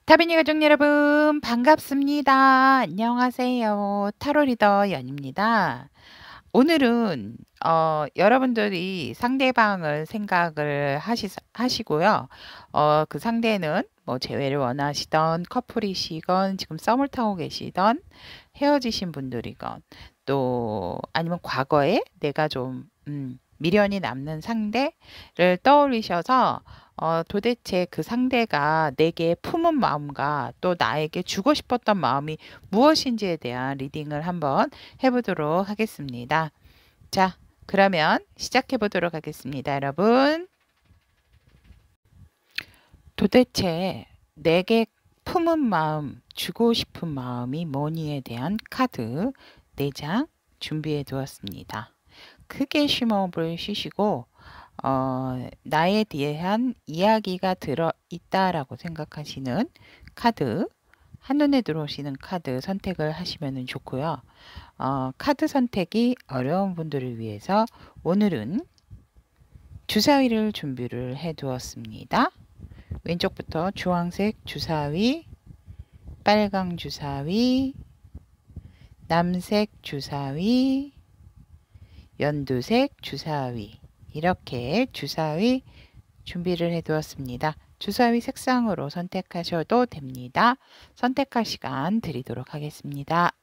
타비니 가족 여러분 반갑습니다. 안녕하세요. 타로 리더 연입니다. 오늘은 여러분들이 상대방을 생각을 하시고요. 그 상대는 뭐 재회를 원하시던 커플이시건 지금 썸을 타고 계시던 헤어지신 분들이건 또 아니면 과거에 내가 좀 미련이 남는 상대를 떠올리셔서 도대체 그 상대가 내게 품은 마음과 또 나에게 주고 싶었던 마음이 무엇인지에 대한 리딩을 한번 해보도록 하겠습니다. 자, 그러면 시작해 보도록 하겠습니다, 여러분. 도대체 내게 품은 마음, 주고 싶은 마음이 뭐니에 대한 카드 4장 준비해 두었습니다. 크게 심호흡을 쉬시고 나에 대한 이야기가 들어있다라고 생각하시는 카드, 한눈에 들어오시는 카드 선택을 하시면 좋고요. 카드 선택이 어려운 분들을 위해서 오늘은 주사위를 준비를 해 두었습니다. 왼쪽부터 주황색 주사위, 빨강 주사위, 남색 주사위, 연두색 주사위, 이렇게 주사위 준비를 해 두었습니다. 주사위 색상으로 선택하셔도 됩니다. 선택할 시간 드리도록 하겠습니다.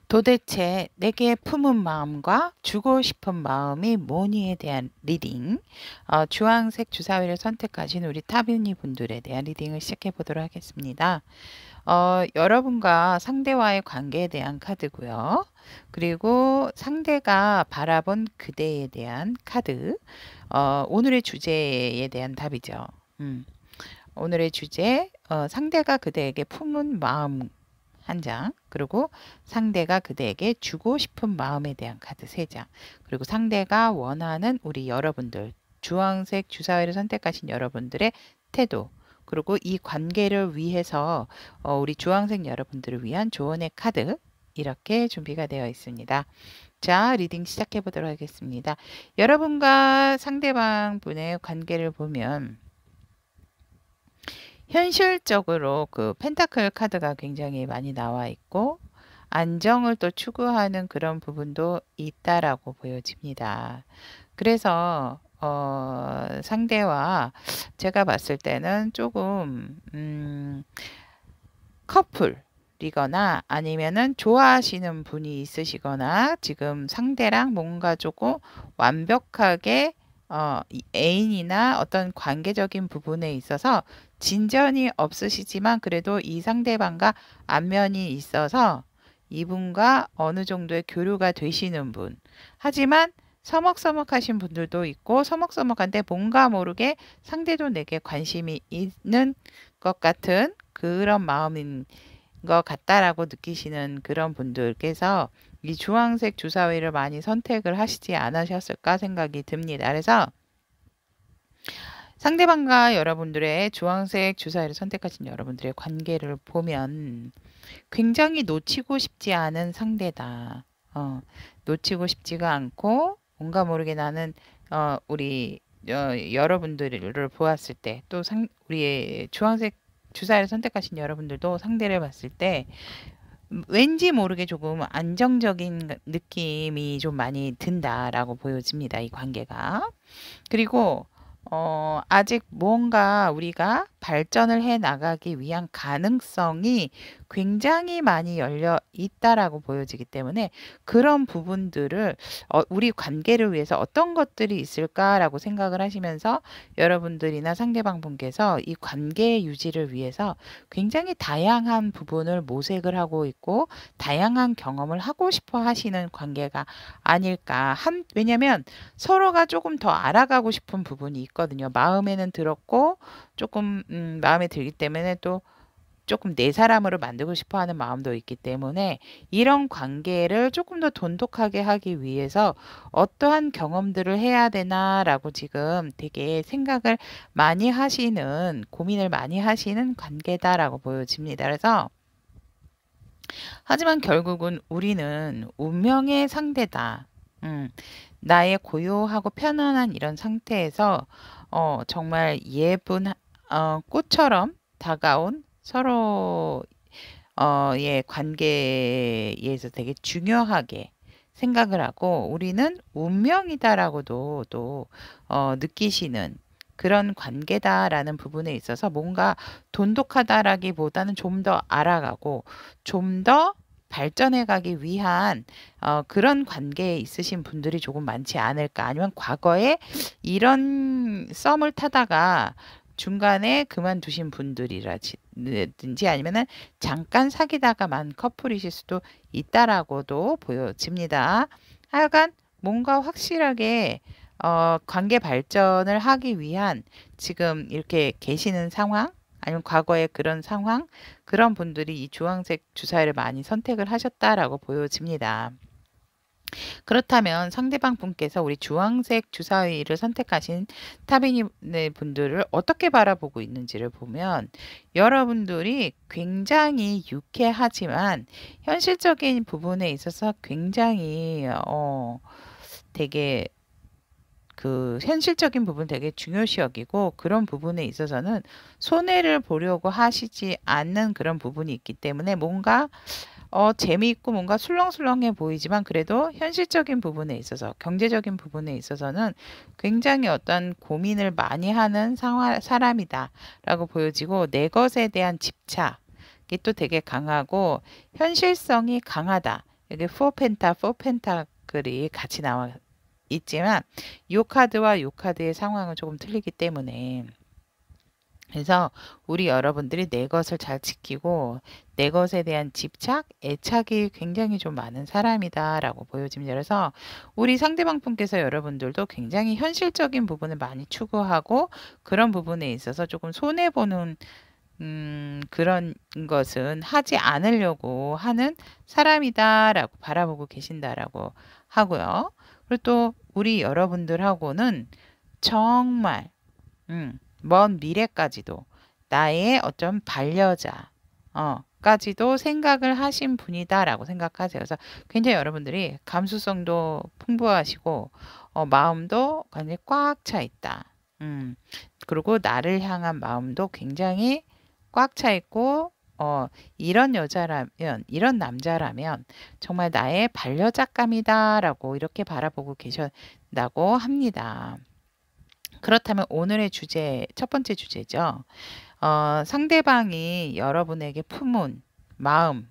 도대체 내게 품은 마음과 주고 싶은 마음이 뭐니에 대한 리딩, 주황색 주사위를 선택하신 우리 타비니 분들에 대한 리딩을 시작해 보도록 하겠습니다. 여러분과 상대와의 관계에 대한 카드고요. 그리고 상대가 바라본 그대에 대한 카드, 오늘의 주제에 대한 답이죠. 오늘의 주제, 상대가 그대에게 품은 마음 한 장, 그리고 상대가 그대에게 주고 싶은 마음에 대한 카드 3장, 그리고 상대가 원하는 우리 여러분들, 주황색 주사위를 선택하신 여러분들의 태도, 그리고 이 관계를 위해서 우리 주황색 여러분들을 위한 조언의 카드, 이렇게 준비가 되어 있습니다. 자, 리딩 시작해 보도록 하겠습니다. 여러분과 상대방 분의 관계를 보면 현실적으로 그 펜타클 카드가 굉장히 많이 나와 있고 안정을 또 추구하는 그런 부분도 있다라고 보여집니다. 그래서 상대와 제가 봤을 때는 조금 커플이거나 아니면은 좋아하시는 분이 있으시거나 지금 상대랑 뭔가 조금 완벽하게 애인이나 어떤 관계적인 부분에 있어서 진전이 없으시지만 그래도 이 상대방과 안면이 있어서 이분과 어느 정도의 교류가 되시는 분. 하지만 서먹서먹하신 분들도 있고 서먹서먹한데 뭔가 모르게 상대도 내게 관심이 있는 것 같은 그런 마음인 것 같다라고 느끼시는 그런 분들께서 이 주황색 주사위를 많이 선택을 하시지 않으셨을까 생각이 듭니다. 그래서 상대방과 여러분들의 주황색 주사위를 선택하신 여러분들의 관계를 보면 굉장히 놓치고 싶지 않은 상대다. 놓치고 싶지가 않고 뭔가 모르게 나는 우리 여러분들을 보았을 때 또 우리의 주황색 주사위를 선택하신 여러분들도 상대를 봤을 때 왠지 모르게 조금 안정적인 느낌이 좀 많이 든다라고 보여집니다. 이 관계가. 그리고 아직 뭔가 우리가 발전을 해 나가기 위한 가능성이 굉장히 많이 열려 있다라고 보여지기 때문에 그런 부분들을 우리 관계를 위해서 어떤 것들이 있을까라고 생각을 하시면서 여러분들이나 상대방 분께서 이 관계 유지를 위해서 굉장히 다양한 부분을 모색을 하고 있고 다양한 경험을 하고 싶어 하시는 관계가 아닐까. 왜냐면 서로가 조금 더 알아가고 싶은 부분이 있거든요. 마음에는 들었고 조금 마음에 들기 때문에 또 조금 내 사람으로 만들고 싶어 하는 마음도 있기 때문에 이런 관계를 조금 더 돈독하게 하기 위해서 어떠한 경험들을 해야 되나라고 지금 되게 생각을 많이 하시는, 고민을 많이 하시는 관계다라고 보여집니다. 그래서 하지만 결국은 우리는 운명의 상대다. 음, 나의 고요하고 편안한 이런 상태에서 정말 예쁜 꽃처럼 다가온 서로 의 관계에서 되게 중요하게 생각을 하고 우리는 운명이다라고도 또 느끼시는 그런 관계다라는 부분에 있어서 뭔가 돈독하다라기보다는 좀 더 알아가고 좀 더 발전해 가기 위한 그런 관계에 있으신 분들이 조금 많지 않을까. 아니면 과거에 이런 썸을 타다가 중간에 그만두신 분들이라든지 아니면은 잠깐 사귀다가만 커플이실 수도 있다라고도 보여집니다. 하여간 뭔가 확실하게 관계 발전을 하기 위한 지금 이렇게 계시는 상황 아니면 과거의 그런 상황 그런 분들이 이 주황색 주사위를 많이 선택을 하셨다라고 보여집니다. 그렇다면 상대방 분께서 우리 주황색 주사위를 선택하신 타비님의 분들을 어떻게 바라보고 있는지를 보면 여러분들이 굉장히 유쾌하지만 현실적인 부분에 있어서 굉장히 되게 그 현실적인 부분 되게 중요시 여기고 그런 부분에 있어서는 손해를 보려고 하시지 않는 그런 부분이 있기 때문에 뭔가 재미있고 뭔가 술렁술렁해 보이지만 그래도 현실적인 부분에 있어서 경제적인 부분에 있어서는 굉장히 어떤 고민을 많이 하는 사람이다라고 보여지고 내 것에 대한 집착이 또 되게 강하고 현실성이 강하다. 여기 포펜타클이 같이 나와 있지만 요 카드와 요 카드의 상황은 조금 틀리기 때문에 그래서 우리 여러분들이 내 것을 잘 지키고 내 것에 대한 집착, 애착이 굉장히 좀 많은 사람이다라고 보여집니다. 그래서 우리 상대방 분께서 여러분들도 굉장히 현실적인 부분을 많이 추구하고 그런 부분에 있어서 조금 손해보는 그런 것은 하지 않으려고 하는 사람이다라고 바라보고 계신다라고 하고요. 그리고 또 우리 여러분들하고는 정말 먼 미래까지도 나의 어떤 반려자 까지도 생각을 하신 분이다라고 생각하세요. 그래서 굉장히 여러분들이 감수성도 풍부하시고 마음도 굉장히 꽉 차 있다. 그리고 나를 향한 마음도 굉장히 꽉 차 있고 이런 여자라면 이런 남자라면 정말 나의 반려작감이다라고 이렇게 바라보고 계신다고 합니다. 그렇다면 오늘의 주제, 첫 번째 주제죠. 상대방이 여러분에게 품은 마음,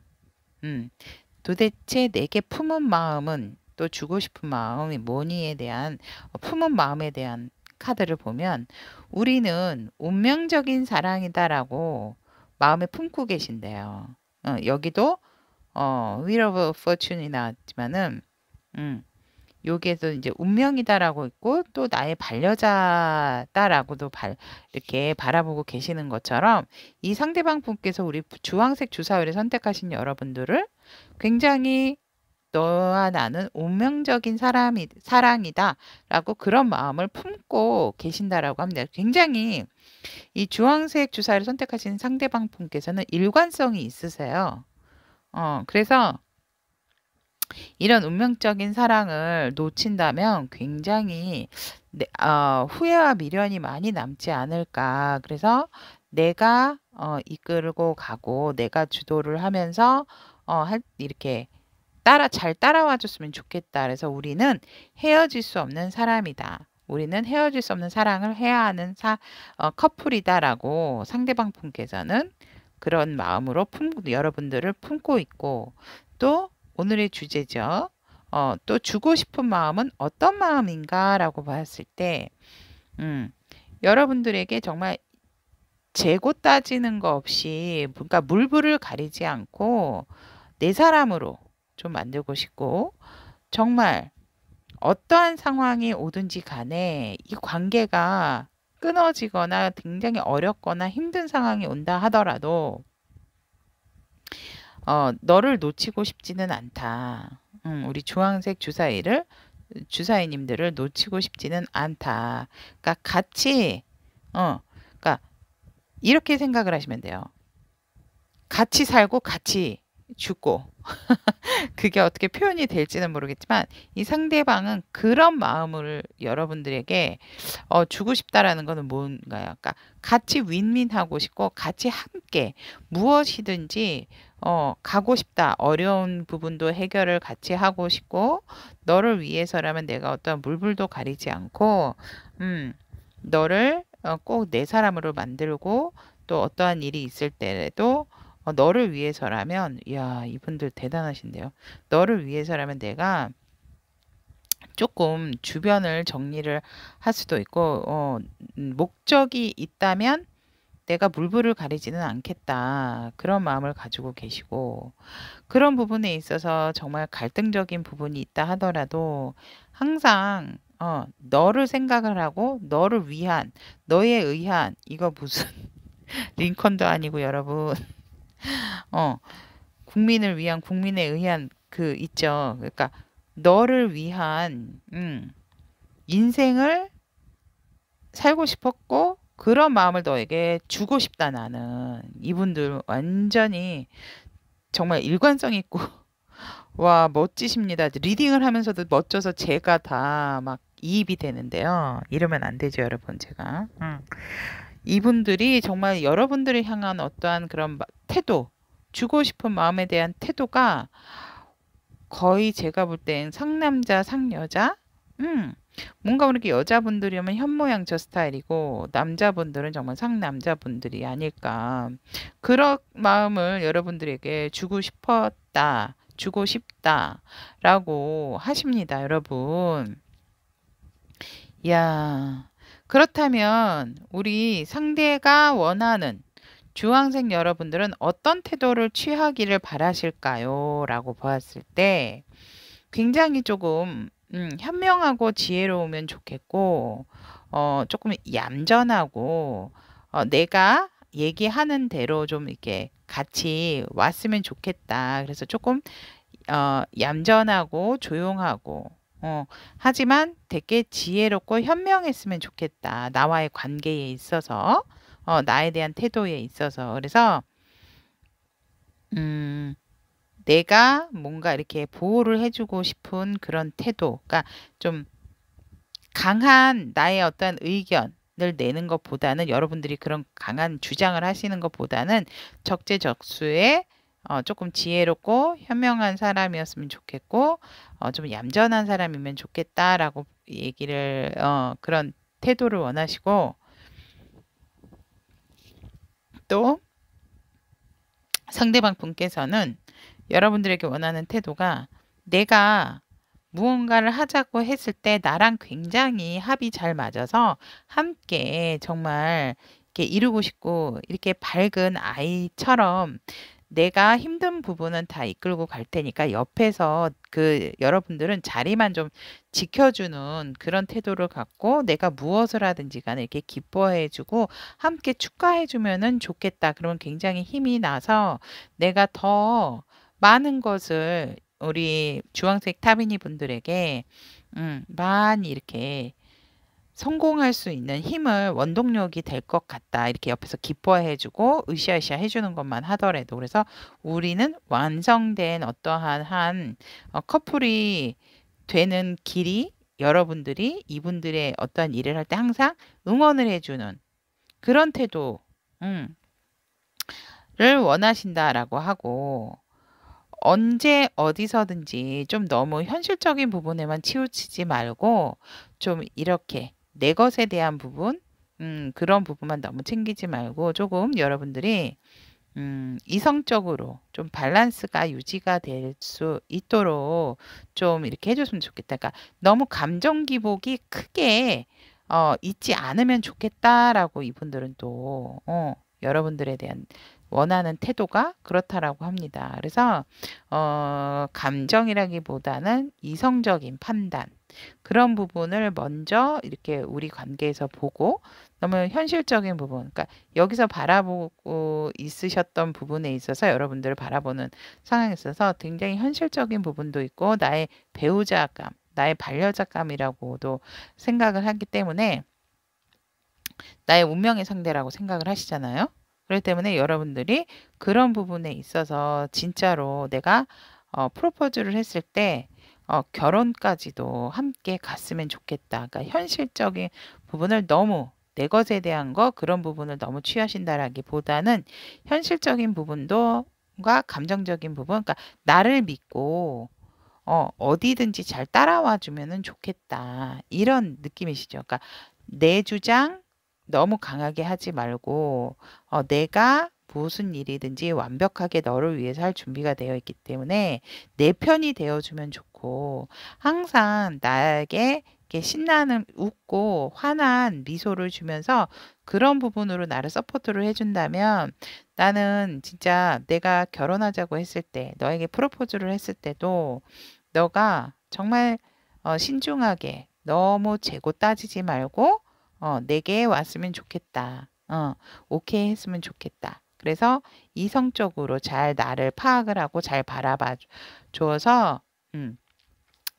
도대체 내게 품은 마음은 또 주고 싶은 마음이 뭐니에 대한 품은 마음에 대한 카드를 보면 우리는 운명적인 사랑이다라고 마음에 품고 계신데요. 여기도 Wheel of Fortune이 나왔지만은 여기에서 이제 운명이다라고 있고 또 나의 반려자다라고도 이렇게 바라보고 계시는 것처럼 이 상대방 분께서 우리 주황색 주사위를 선택하신 여러분들을 굉장히 너와 나는 운명적인 사랑이다라고 그런 마음을 품고 계신다라고 합니다. 굉장히 이 주황색 주사위를 선택하신 상대방 분께서는 일관성이 있으세요. 그래서 이런 운명적인 사랑을 놓친다면 굉장히 후회와 미련이 많이 남지 않을까. 그래서 내가 이끌고 가고 내가 주도를 하면서 이렇게 잘 따라와 줬으면 좋겠다. 그래서 우리는 헤어질 수 없는 사람이다. 우리는 헤어질 수 없는 사랑을 해야 하는 커플이다라고 상대방 분께서는 그런 마음으로 여러분들을 품고 있고 또 오늘의 주제죠. 또 주고 싶은 마음은 어떤 마음인가라고 봤을 때 여러분들에게 정말 재고 따지는 거 없이 그러니까 물불을 가리지 않고 내 사람으로 좀 만들고 싶고 정말 어떠한 상황이 오든지 간에 이 관계가 끊어지거나 굉장히 어렵거나 힘든 상황이 온다 하더라도 너를 놓치고 싶지는 않다. 우리 주황색 주사위님들을 놓치고 싶지는 않다. 그러니까 같이 그러니까 이렇게 생각을 하시면 돼요. 같이 살고 같이 죽고 그게 어떻게 표현이 될지는 모르겠지만 이 상대방은 그런 마음을 여러분들에게 주고 싶다라는 거는 뭔가요? 그러니까 같이 윈윈하고 싶고 같이 함께 무엇이든지 가고 싶다. 어려운 부분도 해결을 같이 하고 싶고 너를 위해서라면 내가 어떤 물불도 가리지 않고 너를 꼭 내 사람으로 만들고 또 어떠한 일이 있을 때에도 너를 위해서라면 이야 이분들 대단하신데요. 너를 위해서라면 내가 조금 주변을 정리를 할 수도 있고 목적이 있다면 내가 물불을 가리지는 않겠다. 그런 마음을 가지고 계시고 그런 부분에 있어서 정말 갈등적인 부분이 있다 하더라도 항상 너를 생각을 하고 너를 위한 너에 의한 이거 무슨 링컨도 아니고 여러분 국민을 위한 국민에 의한 그 있죠. 그러니까 너를 위한 인생을 살고 싶었고 그런 마음을 너에게 주고 싶다 나는. 이분들 완전히 정말 일관성 있고 와 멋지십니다. 리딩을 하면서도 멋져서 제가 다 막 이입이 되는데요. 이러면 안 되죠, 여러분. 제가 이분들이 정말 여러분들을 향한 어떠한 그런 태도, 주고 싶은 마음에 대한 태도가 거의 제가 볼 땐 상남자, 상여자? 뭔가 그렇게 여자분들이면 현모양처 스타일이고 남자분들은 정말 상남자분들이 아닐까. 그런 마음을 여러분들에게 주고 싶었다, 주고 싶다라고 하십니다, 여러분. 야, 그렇다면 우리 상대가 원하는 주황색 여러분들은 어떤 태도를 취하기를 바라실까요? 라고 보았을 때 굉장히 조금 현명하고 지혜로우면 좋겠고 조금 얌전하고 내가 얘기하는 대로 좀 이렇게 같이 왔으면 좋겠다. 그래서 조금 얌전하고 조용하고 하지만 되게 지혜롭고 현명했으면 좋겠다. 나와의 관계에 있어서 나에 대한 태도에 있어서 그래서 내가 뭔가 이렇게 보호를 해주고 싶은 그런 태도, 그러니까 좀 강한 나의 어떤 의견을 내는 것보다는 여러분들이 그런 강한 주장을 하시는 것보다는 적재적소에 조금 지혜롭고 현명한 사람이었으면 좋겠고 좀 얌전한 사람이면 좋겠다라고 얘기를 그런 태도를 원하시고 또 상대방 분께서는 여러분들에게 원하는 태도가 내가 무언가를 하자고 했을 때 나랑 굉장히 합이 잘 맞아서 함께 정말 이렇게 이루고 싶고 이렇게 밝은 아이처럼 내가 힘든 부분은 다 이끌고 갈 테니까 옆에서 그 여러분들은 자리만 좀 지켜주는 그런 태도를 갖고 내가 무엇을 하든지 간에 이렇게 기뻐해주고 함께 축하해주면은 좋겠다. 그러면 굉장히 힘이 나서 내가 더 많은 것을 우리 주황색 타비니 분들에게 많이 이렇게 성공할 수 있는 힘을 원동력이 될 것 같다. 이렇게 옆에서 기뻐해주고 으쌰으쌰 해주는 것만 하더라도 그래서 우리는 완성된 어떠한 커플이 되는 길이 여러분들이 이분들의 어떠한 일을 할 때 항상 응원을 해주는 그런 태도를 원하신다라고 하고 언제 어디서든지 좀 너무 현실적인 부분에만 치우치지 말고 좀 이렇게 내 것에 대한 부분, 그런 부분만 너무 챙기지 말고 조금 여러분들이 이성적으로 좀 밸런스가 유지가 될 수 있도록 좀 이렇게 해줬으면 좋겠다. 그러니까 너무 감정 기복이 크게 있지 않으면 좋겠다라고 이분들은 또 여러분들에 대한 원하는 태도가 그렇다라고 합니다. 그래서 감정이라기보다는 이성적인 판단 그런 부분을 먼저 이렇게 우리 관계에서 보고 너무 현실적인 부분, 그러니까 여기서 바라보고 있으셨던 부분에 있어서 여러분들을 바라보는 상황에 있어서 굉장히 현실적인 부분도 있고 나의 배우자감, 나의 반려자감이라고도 생각을 하기 때문에 나의 운명의 상대라고 생각을 하시잖아요. 그렇기 때문에 여러분들이 그런 부분에 있어서 진짜로 내가 프로포즈를 했을 때 결혼까지도 함께 갔으면 좋겠다. 그러니까 현실적인 부분을 너무 내 것에 대한 거 그런 부분을 너무 취하신다라기보다는 현실적인 부분도가 감정적인 부분, 그러니까 나를 믿고 어디든지 잘 따라와 주면은 좋겠다. 이런 느낌이시죠. 그러니까 내 주장 너무 강하게 하지 말고 내가 무슨 일이든지 완벽하게 너를 위해서 할 준비가 되어 있기 때문에 내 편이 되어주면 좋고 항상 나에게 이렇게 신나는 웃고 환한 미소를 주면서 그런 부분으로 나를 서포트를 해준다면 나는 진짜 내가 결혼하자고 했을 때 너에게 프로포즈를 했을 때도 너가 정말 신중하게 너무 재고 따지지 말고 내게 왔으면 좋겠다. 오케이 했으면 좋겠다. 그래서 이성적으로 잘 나를 파악을 하고 잘 바라봐 줘서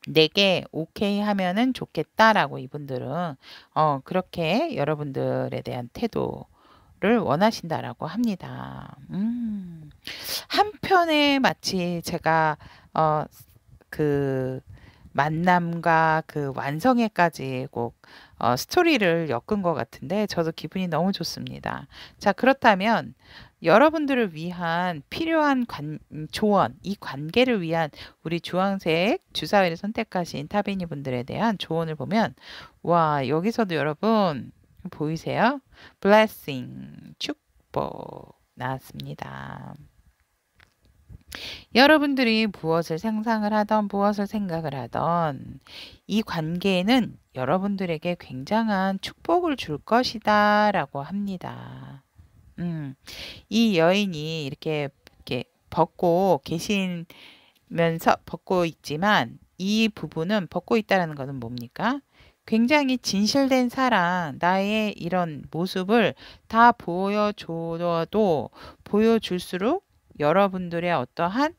내게 오케이 하면은 좋겠다라고 이분들은 그렇게 여러분들에 대한 태도를 원하신다라고 합니다. 한편에 마치 제가 그 만남과 그 완성에까지 꼭 스토리를 엮은 것 같은데 저도 기분이 너무 좋습니다. 자, 그렇다면 여러분들을 위한 필요한 조언, 이 관계를 위한 우리 주황색 주사위를 선택하신 타비니 분들에 대한 조언을 보면 와, 여기서도 여러분 보이세요? blessing, 축복 나왔습니다. 여러분들이 무엇을 상상을 하던 무엇을 생각을 하던 이 관계는 여러분들에게 굉장한 축복을 줄 것이다 라고 합니다. 이 여인이 이렇게 벗고 계시면서 벗고 있지만 이 부분은 벗고 있다라는 것은 뭡니까? 굉장히 진실된 사랑, 나의 이런 모습을 다 보여줘도 보여줄수록 여러분들의 어떠한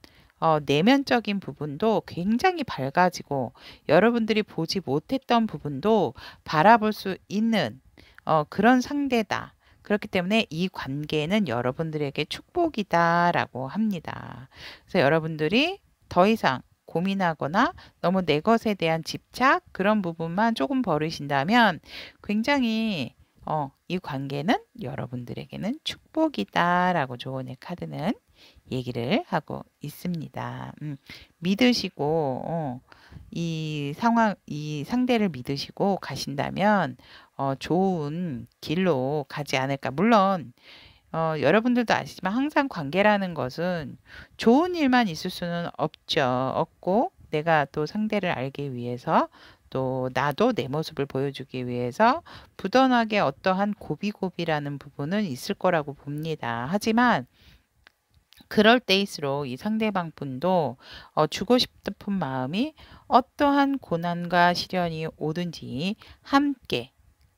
내면적인 부분도 굉장히 밝아지고 여러분들이 보지 못했던 부분도 바라볼 수 있는 그런 상대다. 그렇기 때문에 이 관계는 여러분들에게 축복이다라고 합니다. 그래서 여러분들이 더 이상 고민하거나 너무 내 것에 대한 집착 그런 부분만 조금 버리신다면 굉장히 이 관계는 여러분들에게는 축복이다라고 조언의 카드는 얘기를 하고 있습니다. 믿으시고 이 상황, 이 상대를 믿으시고 가신다면 좋은 길로 가지 않을까. 물론 여러분들도 아시지만 항상 관계라는 것은 좋은 일만 있을 수는 없죠. 없고 내가 또 상대를 알기 위해서 또 나도 내 모습을 보여주기 위해서 부단하게 어떠한 고비고비라는 부분은 있을 거라고 봅니다. 하지만 그럴 때일수록 이 상대방 분도 주고 싶은 마음이 어떠한 고난과 시련이 오든지 함께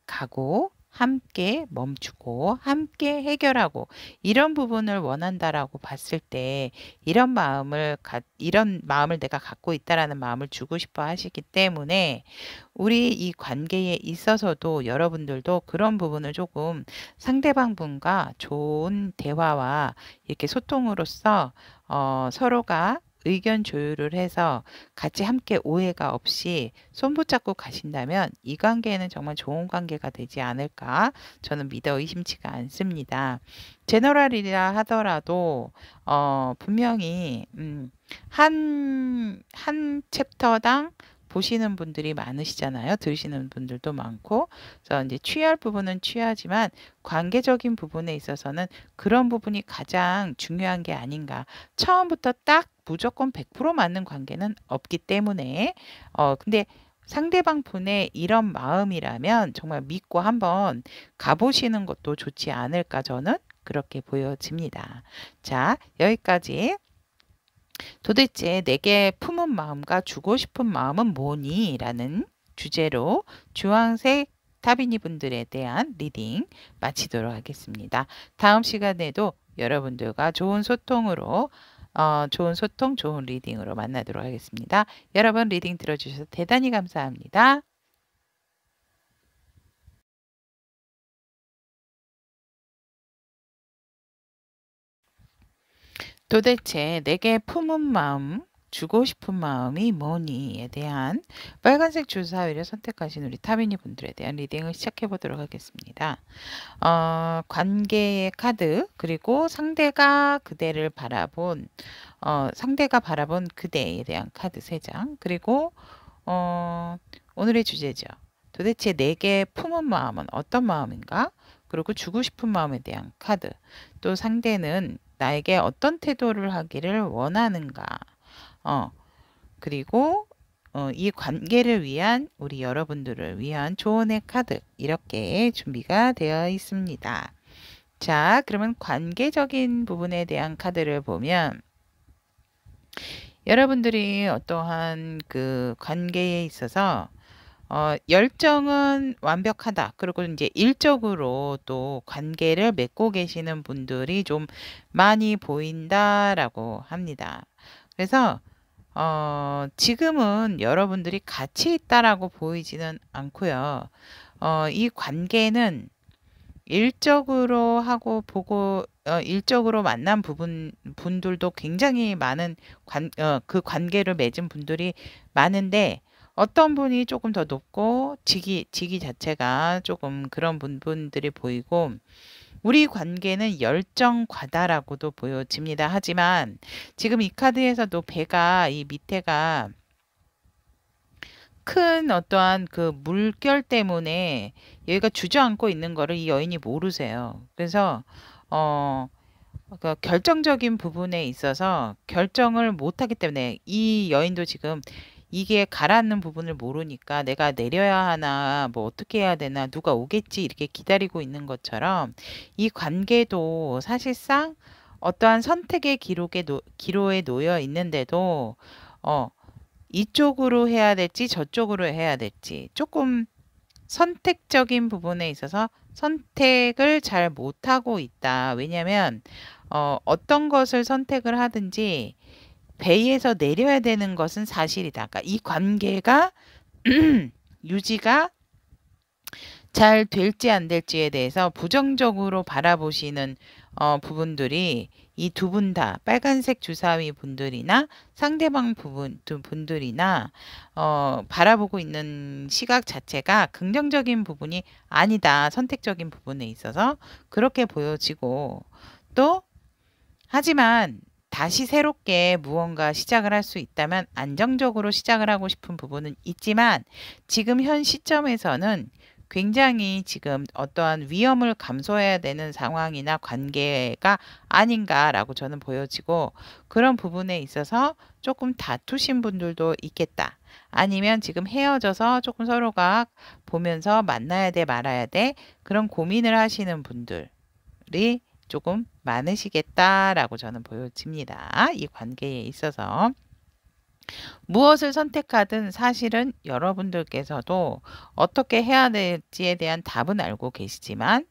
가고 함께 멈추고 함께 해결하고 이런 부분을 원한다라고 봤을 때 이런 마음을 내가 갖고 있다라는 마음을 주고 싶어 하시기 때문에 우리 이 관계에 있어서도 여러분들도 그런 부분을 조금 상대방 분과 좋은 대화와 이렇게 소통으로써 서로가 의견 조율을 해서 같이 함께 오해가 없이 손붙잡고 가신다면 이 관계는 정말 좋은 관계가 되지 않을까 저는 믿어 의심치가 않습니다. 제너럴이라 하더라도 분명히 한 챕터당 보시는 분들이 많으시잖아요. 들으시는 분들도 많고. 그래서 이제 취할 부분은 취하지만 관계적인 부분에 있어서는 그런 부분이 가장 중요한 게 아닌가. 처음부터 딱 무조건 100% 맞는 관계는 없기 때문에 근데 상대방 분의 이런 마음이라면 정말 믿고 한번 가보시는 것도 좋지 않을까 저는 그렇게 보여집니다. 자, 여기까지 도대체 내게 품은 마음과 주고 싶은 마음은 뭐니? 라는 주제로 주황색 타비니 분들에 대한 리딩 마치도록 하겠습니다. 다음 시간에도 여러분들과 좋은 소통으로 좋은 소통, 좋은 리딩으로 만나도록 하겠습니다. 여러분 리딩 들어주셔서 대단히 감사합니다. 도대체 내게 품은 마음, 주고 싶은 마음이 뭐니에 대한 빨간색 주사위를 선택하신 우리 타미니 분들에 대한 리딩을 시작해 보도록 하겠습니다. 관계의 카드, 그리고 상대가 그대를 바라본 상대가 바라본 그대에 대한 카드 3장, 그리고 오늘의 주제죠. 도대체 내게 품은 마음은 어떤 마음인가? 그리고 주고 싶은 마음에 대한 카드. 또 상대는 나에게 어떤 태도를 하기를 원하는가? 그리고 이 관계를 위한 우리 여러분들을 위한 조언의 카드 이렇게 준비가 되어 있습니다. 자, 그러면 관계적인 부분에 대한 카드를 보면 여러분들이 어떠한 그 관계에 있어서 열정은 완벽하다. 그리고 이제 일적으로 또 관계를 맺고 계시는 분들이 좀 많이 보인다라고 합니다. 그래서 지금은 여러분들이 같이 있다라고 보이지는 않고요. 이 관계는 일적으로 하고 보고 일적으로 만난 분들도 굉장히 많은 그 관계를 맺은 분들이 많은데 어떤 분이 조금 더 높고 직위 자체가 조금 그런 분들이 보이고 우리 관계는 열정 과다라고도 보여집니다. 하지만 지금 이 카드에서도 배가 이 밑에가 큰 어떠한 그 물결 때문에 여기가 주저앉고 있는 거를 이 여인이 모르세요. 그래서 그 결정적인 부분에 있어서 결정을 못하기 때문에 이 여인도 지금 이게 가라앉는 부분을 모르니까 내가 내려야 하나 뭐 어떻게 해야 되나 누가 오겠지 이렇게 기다리고 있는 것처럼 이 관계도 사실상 어떠한 선택의 기로에 놓여 있는데도 이쪽으로 해야 될지 저쪽으로 해야 될지 조금 선택적인 부분에 있어서 선택을 잘 못하고 있다. 왜냐하면 어떤 것을 선택을 하든지 배에서 내려야 되는 것은 사실이다. 그러니까 이 관계가 유지가 잘 될지 안 될지에 대해서 부정적으로 바라보시는 부분들이 이 두 분 다 빨간색 주사위 분들이나 상대방 분들이나 바라보고 있는 시각 자체가 긍정적인 부분이 아니다. 선택적인 부분에 있어서 그렇게 보여지고 또 하지만 다시 새롭게 무언가 시작을 할 수 있다면 안정적으로 시작을 하고 싶은 부분은 있지만 지금 현 시점에서는 굉장히 지금 어떠한 위험을 감수해야 되는 상황이나 관계가 아닌가라고 저는 보여지고 그런 부분에 있어서 조금 다투신 분들도 있겠다. 아니면 지금 헤어져서 조금 서로가 보면서 만나야 돼 말아야 돼 그런 고민을 하시는 분들이 조금 많으시겠다라고 저는 보여집니다. 이 관계에 있어서. 무엇을 선택하든 사실은 여러분들께서도 어떻게 해야 될지에 대한 답은 알고 계시지만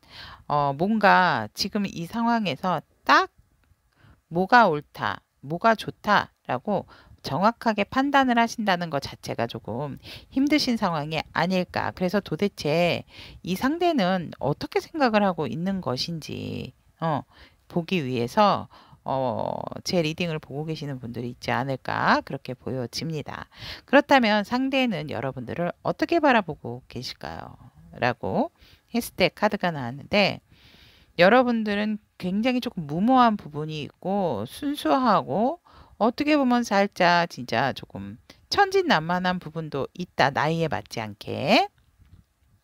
뭔가 지금 이 상황에서 딱 뭐가 옳다, 뭐가 좋다라고 정확하게 판단을 하신다는 것 자체가 조금 힘드신 상황이 아닐까. 그래서 도대체 이 상대는 어떻게 생각을 하고 있는 것인지 보기 위해서 제 리딩을 보고 계시는 분들이 있지 않을까 그렇게 보여집니다. 그렇다면 상대는 여러분들을 어떻게 바라보고 계실까요? 라고 했을 때 카드가 나왔는데 여러분들은 굉장히 조금 무모한 부분이 있고 순수하고 어떻게 보면 살짝 진짜 조금 천진난만한 부분도 있다. 나이에 맞지 않게.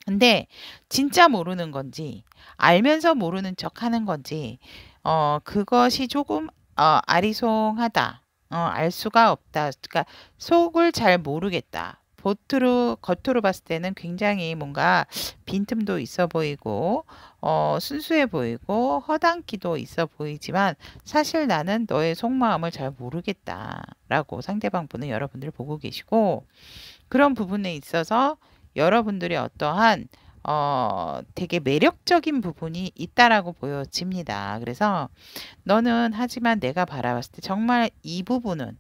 근데 진짜 모르는 건지 알면서 모르는 척 하는 건지 그것이 조금 아리송하다. 알 수가 없다. 그러니까 속을 잘 모르겠다. 겉으로 봤을 때는 굉장히 뭔가 빈틈도 있어 보이고 순수해 보이고 허당기도 있어 보이지만 사실 나는 너의 속마음을 잘 모르겠다라고 상대방 분은 여러분들 보고 계시고 그런 부분에 있어서 여러분들이 어떠한 되게 매력적인 부분이 있다라고 보여집니다. 그래서 너는 하지만 내가 바라봤을 때 정말 이 부분은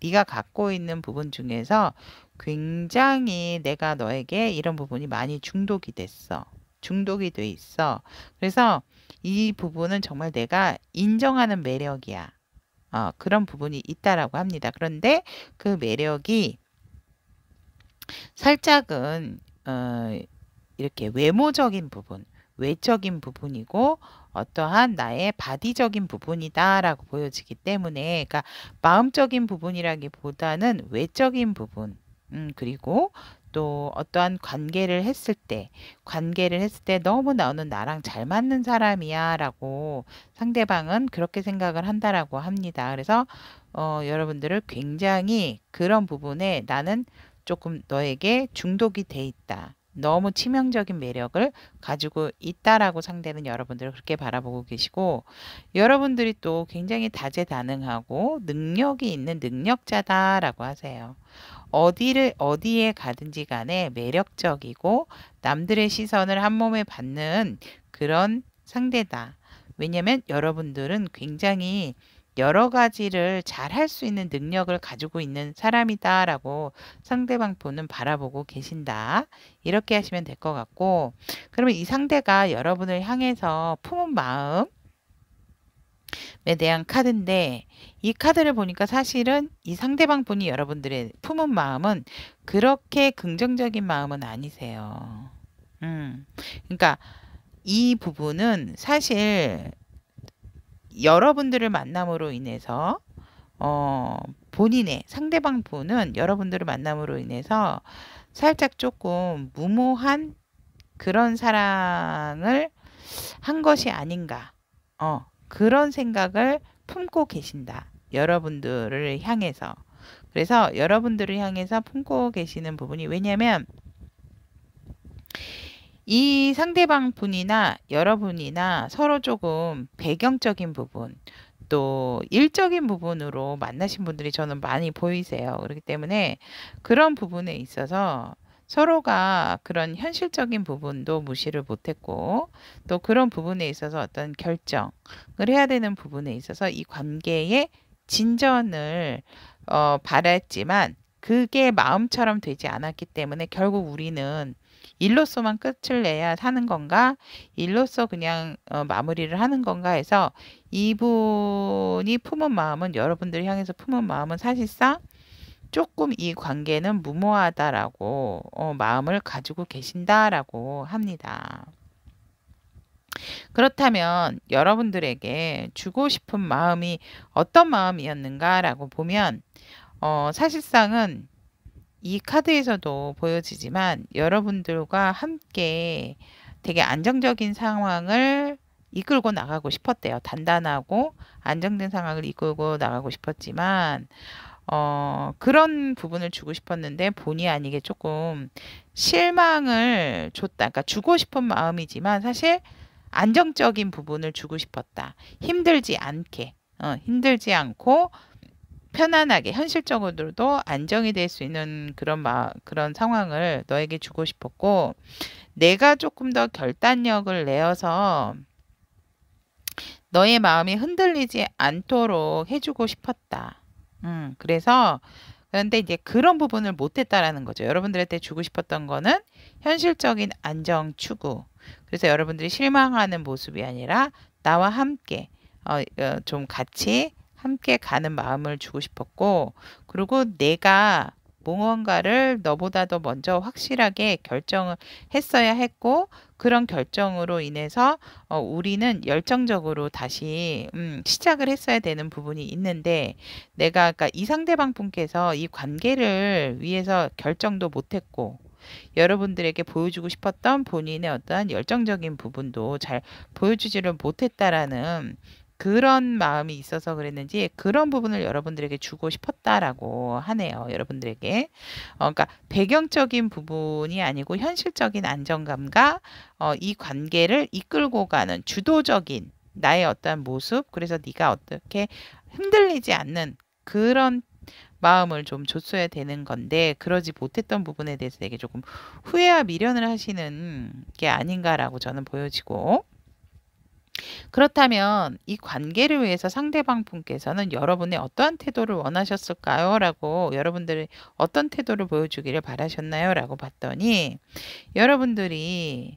네가 갖고 있는 부분 중에서 굉장히 내가 너에게 이런 부분이 많이 중독이 됐어. 중독이 돼 있어. 그래서 이 부분은 정말 내가 인정하는 매력이야. 그런 부분이 있다라고 합니다. 그런데 그 매력이 살짝은 이렇게 외모적인 부분, 외적인 부분이고 어떠한 나의 바디적인 부분이다라고 보여지기 때문에, 그러니까 마음적인 부분이라기보다는 외적인 부분, 그리고 또 어떠한 관계를 했을 때 너무 너는 나랑 잘 맞는 사람이야라고 상대방은 그렇게 생각을 한다라고 합니다. 그래서 여러분들을 굉장히 그런 부분에 나는 조금 너에게 중독이 돼 있다. 너무 치명적인 매력을 가지고 있다라고 상대는 여러분들을 그렇게 바라보고 계시고, 여러분들이 또 굉장히 다재다능하고 능력이 있는 능력자다라고 하세요. 어디에 가든지 간에 매력적이고 남들의 시선을 한 몸에 받는 그런 상대다. 왜냐면 여러분들은 굉장히 여러 가지를 잘 할 수 있는 능력을 가지고 있는 사람이다라고 상대방 분은 바라보고 계신다. 이렇게 하시면 될 것 같고, 그러면 이 상대가 여러분을 향해서 품은 마음에 대한 카드인데, 이 카드를 보니까 사실은 이 상대방 분이 여러분들의 품은 마음은 그렇게 긍정적인 마음은 아니세요. 그러니까 이 부분은 사실 여러분들을 만남으로 인해서 본인의 상대방 분은 여러분들을 만남으로 인해서 살짝 조금 무모한 그런 사랑을 한 것이 아닌가, 그런 생각을 품고 계신다. 여러분들을 향해서. 그래서 여러분들을 향해서 품고 계시는 부분이, 왜냐면 이 상대방 분이나 여러분이나 서로 조금 배경적인 부분, 또 일적인 부분으로 만나신 분들이 저는 많이 보이세요. 그렇기 때문에 그런 부분에 있어서 서로가 그런 현실적인 부분도 무시를 못했고, 또 그런 부분에 있어서 어떤 결정을 해야 되는 부분에 있어서 이 관계의 진전을 바랬지만 그게 마음처럼 되지 않았기 때문에 결국 우리는 일로서만 끝을 내야 사는 건가? 일로서 그냥 마무리를 하는 건가 해서 이분이 품은 마음은, 여러분들 향해서 품은 마음은 사실상 조금 이 관계는 무모하다라고 마음을 가지고 계신다라고 합니다. 그렇다면 여러분들에게 주고 싶은 마음이 어떤 마음이었는가라고 보면 사실상은 이 카드에서도 보여지지만 여러분들과 함께 되게 안정적인 상황을 이끌고 나가고 싶었대요. 단단하고 안정된 상황을 이끌고 나가고 싶었지만 그런 부분을 주고 싶었는데 본의 아니게 조금 실망을 줬다. 그러니까 주고 싶은 마음이지만 사실 안정적인 부분을 주고 싶었다. 힘들지 않고 편안하게 현실적으로도 안정이 될 수 있는 그런 상황을 너에게 주고 싶었고, 내가 조금 더 결단력을 내어서 너의 마음이 흔들리지 않도록 해주고 싶었다. 그래서 그런데 이제 그런 부분을 못했다라는 거죠. 여러분들한테 주고 싶었던 거는 현실적인 안정 추구. 그래서 여러분들이 실망하는 모습이 아니라 나와 함께 좀 같이 함께 가는 마음을 주고 싶었고, 그리고 내가 무언가를 너보다 더 먼저 확실하게 결정을 했어야 했고, 그런 결정으로 인해서 우리는 열정적으로 다시 시작을 했어야 되는 부분이 있는데, 내가 그러니까 이 상대방 분께서 이 관계를 위해서 결정도 못했고, 여러분들에게 보여주고 싶었던 본인의 어떠한 열정적인 부분도 잘 보여주지를 못했다라는 그런 마음이 있어서 그랬는지 그런 부분을 여러분들에게 주고 싶었다라고 하네요. 여러분들에게. 그러니까 배경적인 부분이 아니고 현실적인 안정감과 이 관계를 이끌고 가는 주도적인 나의 어떠한 모습, 그래서 네가 어떻게 흔들리지 않는 그런 마음을 좀 줬어야 되는 건데 그러지 못했던 부분에 대해서 되게 조금 후회와 미련을 하시는 게 아닌가라고 저는 보여지고, 그렇다면 이 관계를 위해서 상대방 분께서는 여러분의 어떠한 태도를 원하셨을까요? 라고, 여러분들이 어떤 태도를 보여주기를 바라셨나요? 라고 봤더니 여러분들이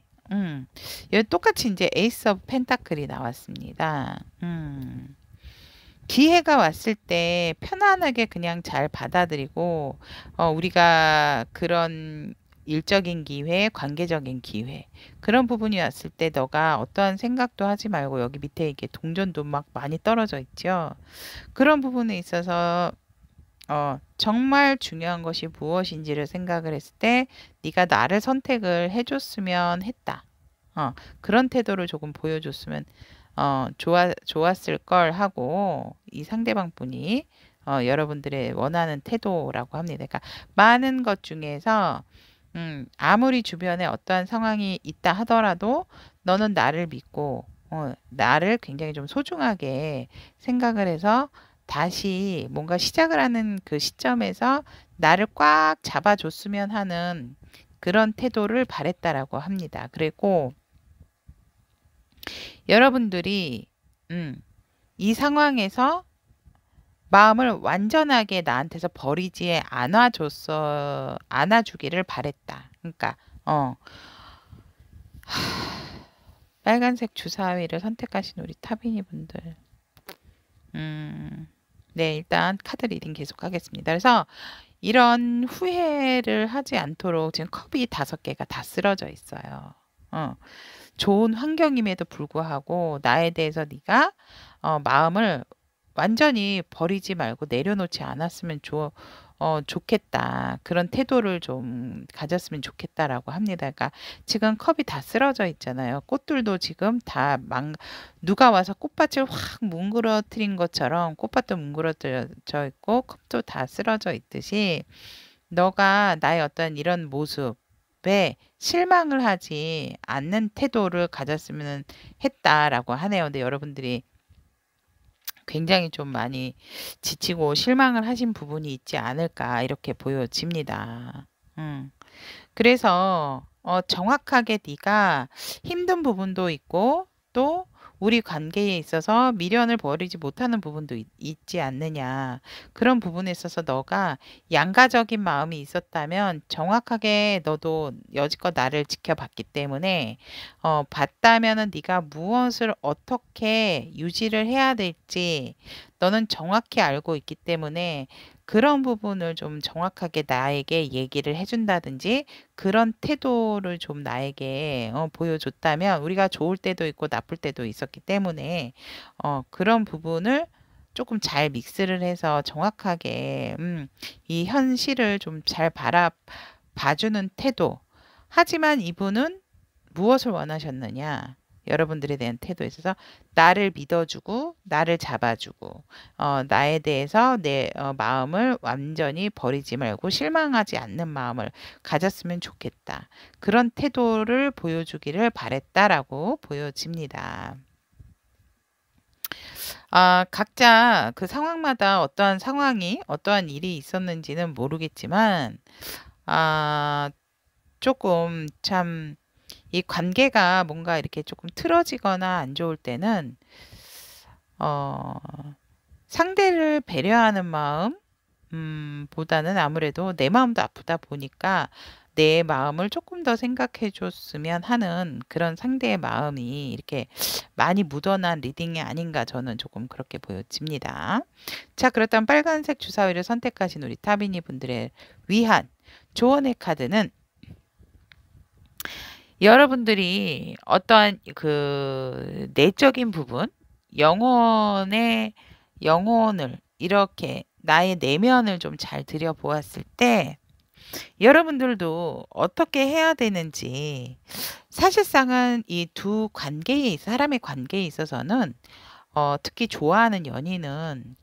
여기 똑같이 이제 에이스 오브 펜타클이 나왔습니다. 기회가 왔을 때 편안하게 그냥 잘 받아들이고 우리가 그런 일적인 기회, 관계적인 기회 그런 부분이 왔을 때 너가 어떠한 생각도 하지 말고 여기 밑에 이게 동전도 막 많이 떨어져 있죠. 그런 부분에 있어서 정말 중요한 것이 무엇인지를 생각을 했을 때 네가 나를 선택을 해줬으면 했다. 그런 태도를 조금 보여줬으면 좋았을 걸 하고 이 상대방 분이 여러분들의 원하는 태도라고 합니다. 그러니까 많은 것 중에서 아무리 주변에 어떠한 상황이 있다 하더라도 너는 나를 믿고 나를 굉장히 좀 소중하게 생각을 해서 다시 뭔가 시작을 하는 그 시점에서 나를 꽉 잡아줬으면 하는 그런 태도를 바랬다라고 합니다. 그리고 여러분들이 이 상황에서 마음을 완전하게 나한테서 버리지 않아주기를 바랬다. 그러니까 빨간색 주사위를 선택하신 우리 타비니 분들. 네, 일단 카드 리딩 계속 하겠습니다. 그래서 이런 후회를 하지 않도록 지금 컵이 5개가 다 쓰러져 있어요. 좋은 환경임에도 불구하고 나에 대해서 네가 마음을 완전히 버리지 말고 내려놓지 않았으면 좋겠다. 그런 태도를 좀 가졌으면 좋겠다라고 합니다. 그러니까 지금 컵이 다 쓰러져 있잖아요. 꽃들도 지금 다 누가 와서 꽃밭을 확 뭉그러뜨린 것처럼 꽃밭도 뭉그러져 있고 컵도 다 쓰러져 있듯이 너가 나의 어떤 이런 모습에 실망을 하지 않는 태도를 가졌으면 했다라고 하네요. 근데 여러분들이 굉장히 좀 많이 지치고 실망을 하신 부분이 있지 않을까 이렇게 보여집니다. 그래서 정확하게 네가 힘든 부분도 있고 또 우리 관계에 있어서 미련을 버리지 못하는 부분도 있지 않느냐. 그런 부분에 있어서 너가 양가적인 마음이 있었다면 정확하게 너도 여지껏 나를 지켜봤기 때문에 봤다면은 네가 무엇을 어떻게 유지를 해야 될지 너는 정확히 알고 있기 때문에 그런 부분을 좀 정확하게 나에게 얘기를 해준다든지 그런 태도를 좀 나에게 보여줬다면 우리가 좋을 때도 있고 나쁠 때도 있었기 때문에 그런 부분을 조금 잘 믹스를 해서 정확하게 이 현실을 좀 잘 봐주는 태도. 하지만 이분은 무엇을 원하셨느냐? 여러분들에 대한 태도에 있어서 나를 믿어주고 나를 잡아주고 나에 대해서 내 마음을 완전히 버리지 말고 실망하지 않는 마음을 가졌으면 좋겠다. 그런 태도를 보여주기를 바랬다라고 보여집니다. 각자 그 상황마다 어떠한 상황이 어떠한 일이 있었는지는 모르겠지만 조금 참 이 관계가 뭔가 이렇게 조금 틀어지거나 안 좋을 때는 상대를 배려하는 마음 보다는 아무래도 내 마음도 아프다 보니까 내 마음을 조금 더 생각해 줬으면 하는 그런 상대의 마음이 이렇게 많이 묻어난 리딩이 아닌가 저는 조금 그렇게 보여집니다. 자, 그렇다면 빨간색 주사위를 선택하신 우리 타비니 분들의 위한 조언의 카드는 여러분들이 어떠한 그 내적인 부분, 영혼을 이렇게 나의 내면을 좀 잘 들여보았을 때 여러분들도 어떻게 해야 되는지 사실상은 이 두 사람의 관계에 있어서는 특히 좋아하는 연인은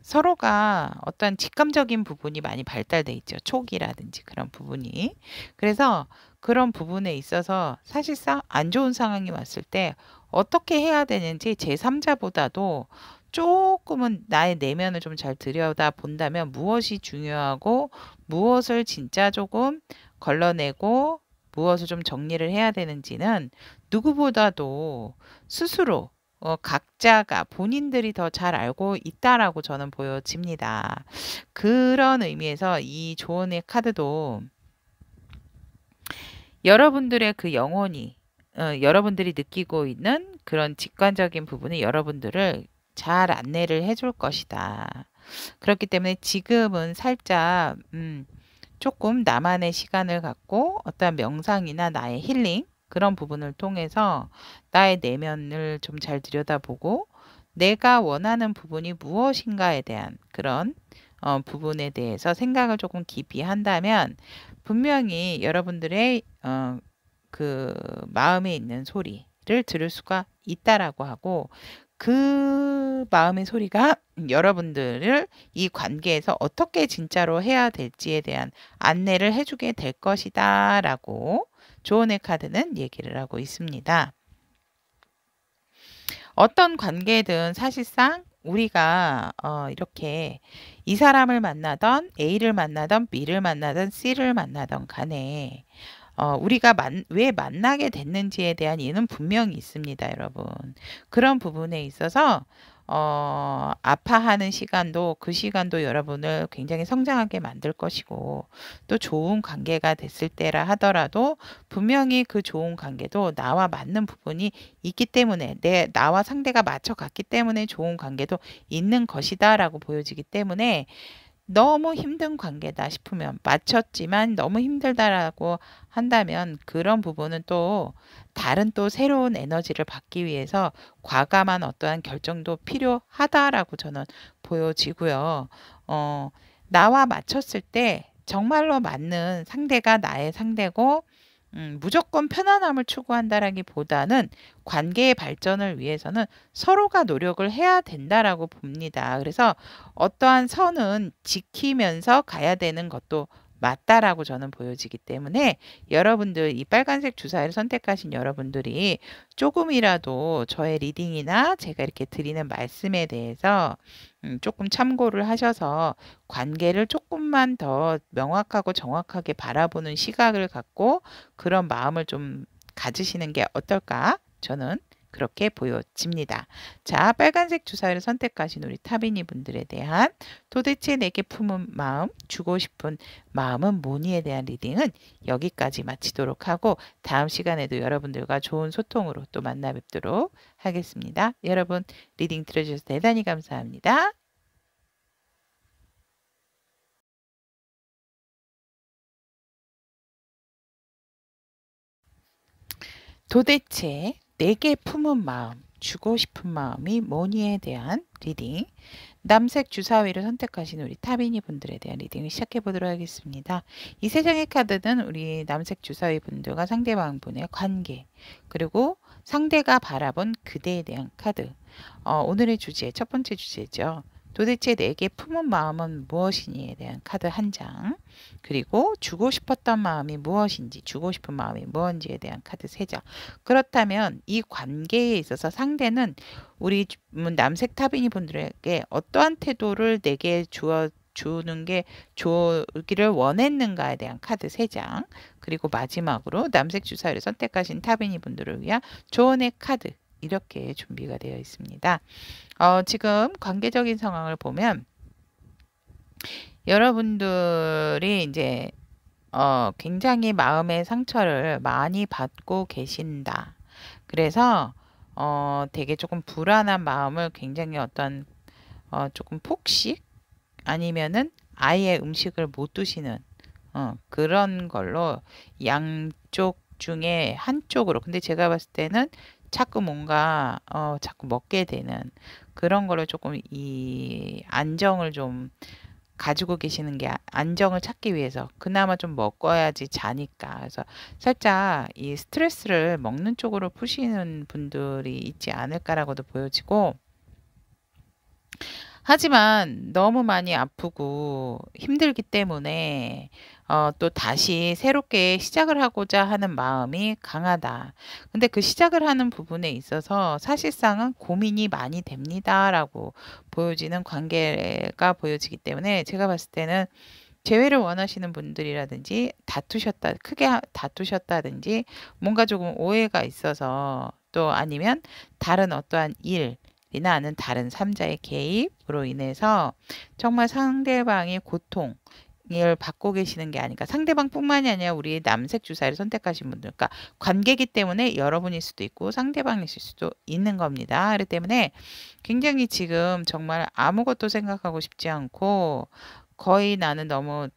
서로가 어떤 직감적인 부분이 많이 발달돼 있죠. 촉이라든지 그런 부분이. 그래서 그런 부분에 있어서 사실상 안 좋은 상황이 왔을 때 어떻게 해야 되는지 제3자보다도 조금은 나의 내면을 좀 잘 들여다 본다면 무엇이 중요하고 무엇을 진짜 조금 걸러내고 무엇을 좀 정리를 해야 되는지는 누구보다도 스스로 각자가 본인들이 더 잘 알고 있다라고 저는 보여집니다. 그런 의미에서 이 조언의 카드도 여러분들의 그 영혼이 여러분들이 느끼고 있는 그런 직관적인 부분이 여러분들을 잘 안내를 해줄 것이다. 그렇기 때문에 지금은 살짝 조금 나만의 시간을 갖고 어떤 명상이나 나의 힐링 그런 부분을 통해서 나의 내면을 좀 잘 들여다보고 내가 원하는 부분이 무엇인가에 대한 그런 부분에 대해서 생각을 조금 깊이 한다면 분명히 여러분들의 그 마음에 있는 소리를 들을 수가 있다라고 하고 그 마음의 소리가 여러분들을 이 관계에서 어떻게 진짜로 해야 될지에 대한 안내를 해주게 될 것이다 라고 조언의 카드는 얘기를 하고 있습니다. 어떤 관계든 사실상 우리가 이렇게 이 사람을 만나던 A를 만나던 B를 만나던 C를 만나던 간에 우리가 왜 만나게 됐는지에 대한 이유는 분명히 있습니다, 여러분. 그런 부분에 있어서 아파하는 시간도 그 시간도 여러분을 굉장히 성장하게 만들 것이고 또 좋은 관계가 됐을 때라 하더라도 분명히 그 좋은 관계도 나와 맞는 부분이 있기 때문에 나와 상대가 맞춰갔기 때문에 좋은 관계도 있는 것이다 라고 보여지기 때문에 너무 힘든 관계다 싶으면 맞췄지만 너무 힘들다라고 한다면 그런 부분은 또 다른 또 새로운 에너지를 받기 위해서 과감한 어떠한 결정도 필요하다라고 저는 보여지고요. 나와 맞췄을 때 정말로 맞는 상대가 나의 상대고 무조건 편안함을 추구한다라기보다는 관계의 발전을 위해서는 서로가 노력을 해야 된다라고 봅니다. 그래서 어떠한 선은 지키면서 가야 되는 것도 맞다라고 저는 보여지기 때문에 여러분들 이 빨간색 주사위를 선택하신 여러분들이 조금이라도 저의 리딩이나 제가 이렇게 드리는 말씀에 대해서 조금 참고를 하셔서 관계를 조금만 더 명확하고 정확하게 바라보는 시각을 갖고 그런 마음을 좀 가지시는 게 어떨까? 저는 그렇게 보여집니다. 자, 빨간색 주사위를 선택하신 우리 타비니 분들에 대한 도대체 내게 품은 마음, 주고 싶은 마음은 뭐니에 대한 리딩은 여기까지 마치도록 하고 다음 시간에도 여러분들과 좋은 소통으로 또 만나 뵙도록 하겠습니다. 여러분 리딩 들어주셔서 대단히 감사합니다. 도대체 내게 품은 마음, 주고 싶은 마음이 뭐니에 대한 리딩 남색 주사위를 선택하신 우리 타비니 분들에 대한 리딩을 시작해 보도록 하겠습니다. 이 세 장의 카드는 우리 남색 주사위 분들과 상대방 분의 관계 그리고 상대가 바라본 그대에 대한 카드 오늘의 주제 첫 번째 주제죠. 도대체 내게 품은 마음은 무엇이니에 대한 카드 한 장 그리고 주고 싶었던 마음이 무엇인지 주고 싶은 마음이 무엇인지에 대한 카드 세 장 그렇다면 이 관계에 있어서 상대는 우리 남색 타비니 분들에게 어떠한 태도를 내게 주는 게 좋기를 원했는가에 대한 카드 3장 그리고 마지막으로 남색 주사위를 선택하신 타비니 분들을 위한 조언의 카드 이렇게 준비가 되어 있습니다. 지금 관계적인 상황을 보면 여러분들이 이제 굉장히 마음의 상처를 많이 받고 계신다. 그래서 되게 조금 불안한 마음을 굉장히 어떤 조금 폭식 아니면은 아예 음식을 못 드시는 그런 걸로 양쪽 중에 한쪽으로 근데 제가 봤을 때는 자꾸 뭔가 자꾸 먹게 되는 그런 거를 조금 이 안정을 좀 가지고 계시는 게 안정을 찾기 위해서 그나마 좀 먹어야지 자니까 그래서 살짝 이 스트레스를 먹는 쪽으로 푸시는 분들이 있지 않을까라고도 보여지고 하지만 너무 많이 아프고 힘들기 때문에 또 다시 새롭게 시작을 하고자 하는 마음이 강하다. 근데 그 시작을 하는 부분에 있어서 사실상은 고민이 많이 됩니다라고 보여지는 관계가 보여지기 때문에 제가 봤을 때는 재회를 원하시는 분들이라든지 크게 다투셨다든지 뭔가 조금 오해가 있어서 또 아니면 다른 어떠한 일이나 아는 다른 3자의 개입으로 인해서 정말 상대방의 고통 받고 계시는 게 아닌가. 상대방뿐만이 아니라 우리 남색 주사위를 선택하신 분들, 그러니까 관계이기 때문에 여러분일 수도 있고 상대방이실 수도 있는 겁니다. 그렇기 때문에 굉장히 지금 정말 아무것도 생각하고 싶지 않고 거의 나는 너무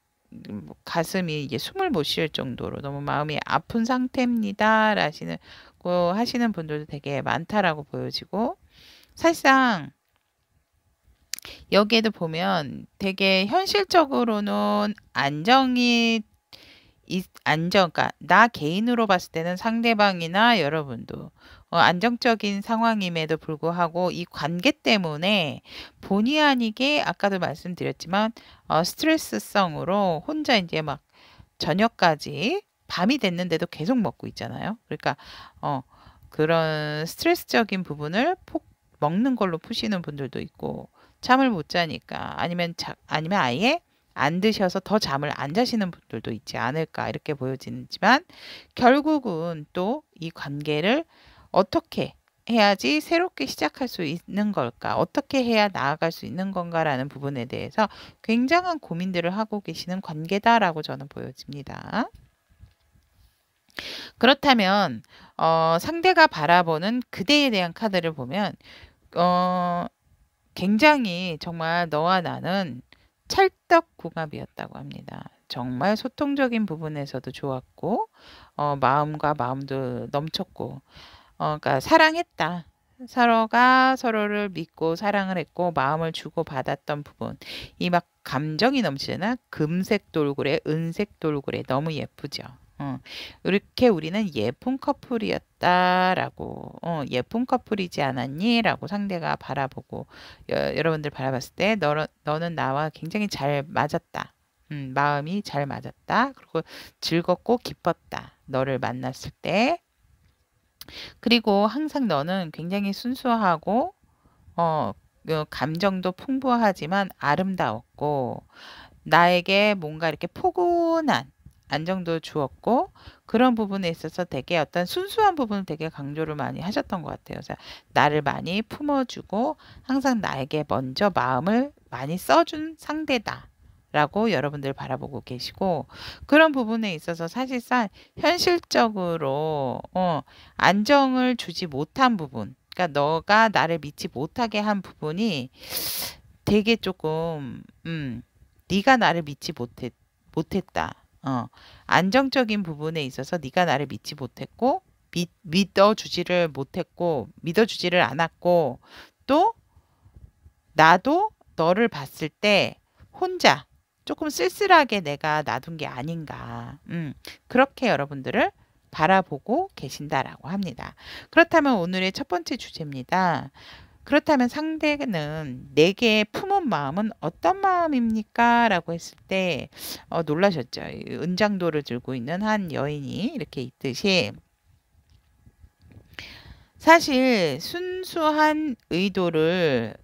가슴이 이제 숨을 못 쉴 정도로 너무 마음이 아픈 상태입니다. 하시는 분들도 되게 많다라고 보여지고, 사실상 여기에도 보면 되게 현실적으로는 그러니까 나 개인으로 봤을 때는 상대방이나 여러분도 안정적인 상황임에도 불구하고 이 관계 때문에 본의 아니게 아까도 말씀드렸지만 스트레스성으로 혼자 이제 막 저녁까지 밤이 됐는데도 계속 먹고 있잖아요. 그러니까 그런 스트레스적인 부분을 먹는 걸로 푸시는 분들도 있고, 잠을 못 자니까 아니면 아예 안 드셔서 더 잠을 안 자시는 분들도 있지 않을까 이렇게 보여지지만, 결국은 또 이 관계를 어떻게 해야지 새롭게 시작할 수 있는 걸까? 어떻게 해야 나아갈 수 있는 건가라는 부분에 대해서 굉장한 고민들을 하고 계시는 관계다라고 저는 보여집니다. 그렇다면 상대가 바라보는 그대에 대한 카드를 보면 굉장히 정말 너와 나는 찰떡궁합이었다고 합니다. 정말 소통적인 부분에서도 좋았고 마음과 마음도 넘쳤고 그러니까 사랑했다. 서로가 서로를 믿고 사랑을 했고 마음을 주고 받았던 부분, 이 막 감정이 넘치잖아. 금색 돌고래, 은색 돌고래 너무 예쁘죠. 이렇게 우리는 예쁜 커플이었다라고, 예쁜 커플이지 않았니? 라고 상대가 바라보고, 여러분들 바라봤을 때 너는 나와 굉장히 잘 맞았다. 마음이 잘 맞았다. 그리고 즐겁고 기뻤다. 너를 만났을 때. 그리고 항상 너는 굉장히 순수하고 감정도 풍부하지만 아름다웠고, 나에게 뭔가 이렇게 포근한 안정도 주었고, 그런 부분에 있어서 되게 어떤 순수한 부분을 되게 강조를 많이 하셨던 것 같아요. 그래서 나를 많이 품어주고 항상 나에게 먼저 마음을 많이 써준 상대다 라고 여러분들 바라보고 계시고, 그런 부분에 있어서 사실상 현실적으로 안정을 주지 못한 부분, 그러니까 너가 나를 믿지 못하게 한 부분이 되게 조금 네가 나를 믿지 못했다. 안정적인 부분에 있어서 네가 나를 믿지 못했고 믿어주지를 못했고 믿어주지를 않았고, 또 나도 너를 봤을 때 혼자 조금 쓸쓸하게 내가 놔둔 게 아닌가. 그렇게 여러분들을 바라보고 계신다라고 합니다. 그렇다면 오늘의 첫 번째 주제입니다. 그렇다면 상대는 내게 품은 마음은 어떤 마음입니까? 라고 했을 때 놀라셨죠. 은장도를 들고 있는 한 여인이 이렇게 있듯이, 사실 순수한 의도를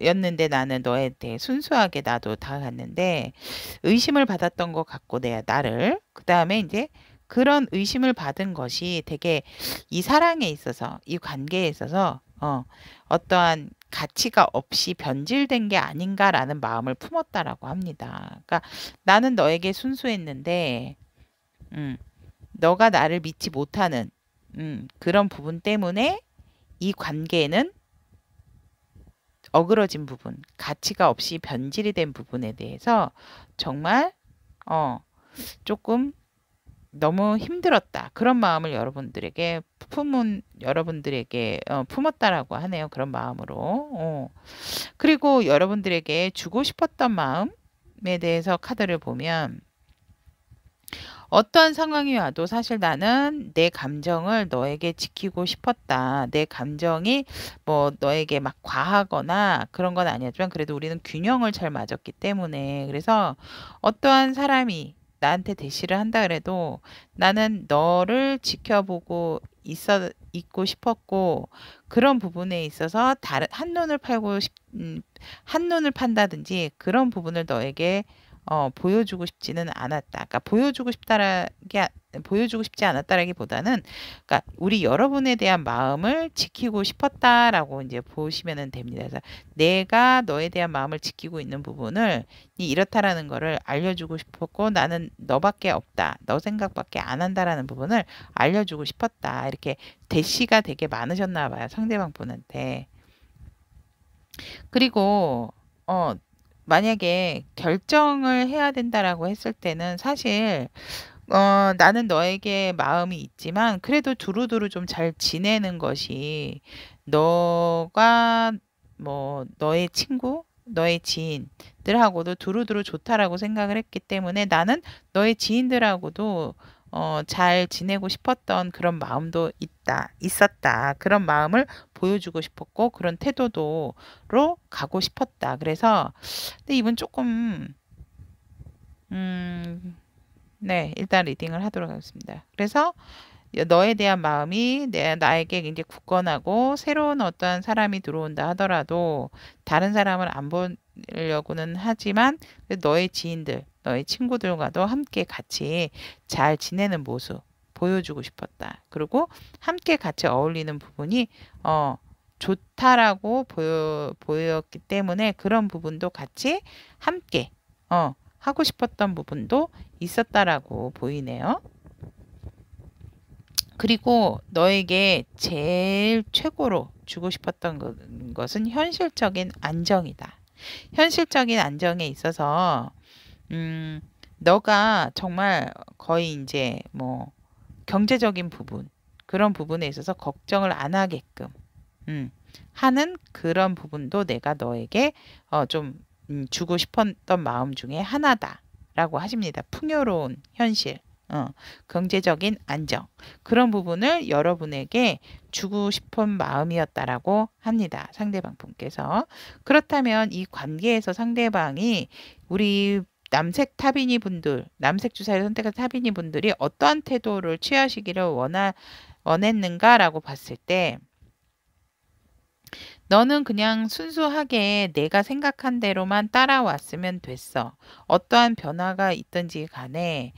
였는데 나는 너에 대해 순수하게 나도 다가갔는데 의심을 받았던 것 같고 나를 그 다음에 이제 그런 의심을 받은 것이 되게 이 사랑에 있어서 이 관계에 있어서 어떠한 가치가 없이 변질된 게 아닌가라는 마음을 품었다라고 합니다. 그러니까 나는 너에게 순수했는데 너가 나를 믿지 못하는 그런 부분 때문에 이 관계에는 어그러진 부분, 가치가 없이 변질이 된 부분에 대해서 정말 조금 너무 힘들었다. 그런 마음을 여러분들에게 품었다라고 하네요. 그런 마음으로. 그리고 여러분들에게 주고 싶었던 마음에 대해서 카드를 보면, 어떤 상황이 와도 사실 나는 내 감정을 너에게 지키고 싶었다. 내 감정이 뭐 너에게 막 과하거나 그런 건 아니었지만 그래도 우리는 균형을 잘 맞았기 때문에, 그래서 어떠한 사람이 나한테 대시를 한다 그래도 나는 너를 지켜보고 있고 싶었고, 그런 부분에 있어서 한눈을 판다든지 그런 부분을 너에게 보여주고 싶지는 않았다. 그러니까 보여주고 싶지 않았다라기보다는, 그러니까 우리 여러분에 대한 마음을 지키고 싶었다라고 이제 보시면 됩니다. 그래서 내가 너에 대한 마음을 지키고 있는 부분을 이렇다라는 거를 알려주고 싶었고, 나는 너밖에 없다, 너 생각밖에 안 한다라는 부분을 알려주고 싶었다. 이렇게 대시가 되게 많으셨나 봐요, 상대방 분한테. 그리고 만약에 결정을 해야 된다라고 했을 때는 사실 나는 너에게 마음이 있지만 그래도 두루두루 좀 잘 지내는 것이 너가 뭐 너의 친구, 너의 지인들하고도 두루두루 좋다라고 생각을 했기 때문에 나는 너의 지인들하고도 잘 지내고 싶었던 그런 마음도 있었다. 그런 마음을 보여주고 싶었고 그런 태도도로 가고 싶었다. 그래서 근데 이분 조금 네, 일단 리딩을 하도록 하겠습니다. 그래서 너에 대한 마음이 나에게 굉장히 굳건하고 새로운 어떤 사람이 들어온다 하더라도 다른 사람을 안 보려고는 하지만 너의 지인들, 너의 친구들과도 함께 같이 잘 지내는 모습 보여주고 싶었다. 그리고 함께 같이 어울리는 부분이 좋다라고 보였기 때문에 그런 부분도 같이 함께 하고 싶었던 부분도 있었다라고 보이네요. 그리고 너에게 제일 최고로 주고 싶었던 것은 현실적인 안정이다. 현실적인 안정에 있어서 너가 정말 거의 이제 뭐 경제적인 부분, 그런 부분에 있어서 걱정을 안 하게끔 하는 그런 부분도 내가 너에게 좀 주고 싶었던 마음 중에 하나다라고 하십니다. 풍요로운 현실. 경제적인 안정, 그런 부분을 여러분에게 주고 싶은 마음이었다라고 합니다. 상대방 분께서. 그렇다면 이 관계에서 상대방이 우리 남색 타비니 분들, 남색 주사를 선택한 타비니 분들이 어떠한 태도를 취하시기를 원했는가라고 봤을 때, 너는 그냥 순수하게 내가 생각한 대로만 따라왔으면 됐어. 어떠한 변화가 있든지 간에,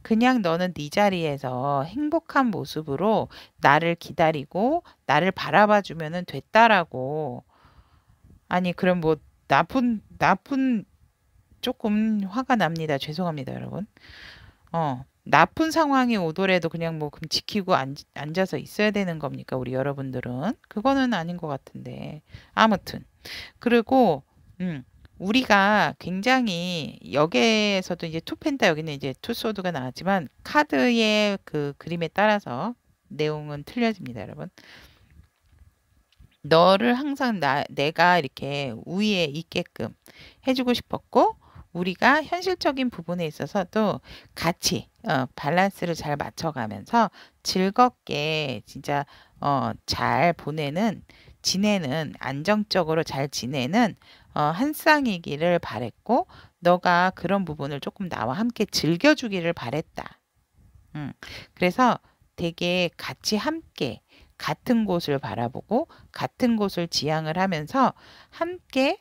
그냥 너는 네 자리에서 행복한 모습으로 나를 기다리고 나를 바라봐 주면은 됐다라고. 아니, 그럼 뭐 나쁜 조금 화가 납니다. 죄송합니다, 여러분. 나쁜 상황이 오더라도 그냥 뭐 그럼 지키고 앉아서 있어야 되는 겁니까? 우리 여러분들은 그거는 아닌 것 같은데. 아무튼 그리고 우리가 굉장히 여기에서도 이제 투펜타, 여기는 이제 투소드가 나왔지만 카드의 그 그림에 따라서 내용은 틀려집니다, 여러분. 너를 항상 내가 이렇게 우위에 있게끔 해주고 싶었고, 우리가 현실적인 부분에 있어서도 같이 밸런스를 잘 맞춰가면서 즐겁게 진짜 잘 지내는, 안정적으로 잘 지내는 한 쌍이기를 바랬고, 너가 그런 부분을 조금 나와 함께 즐겨주기를 바랬다. 그래서 되게 같이 함께 같은 곳을 바라보고 같은 곳을 지향을 하면서 함께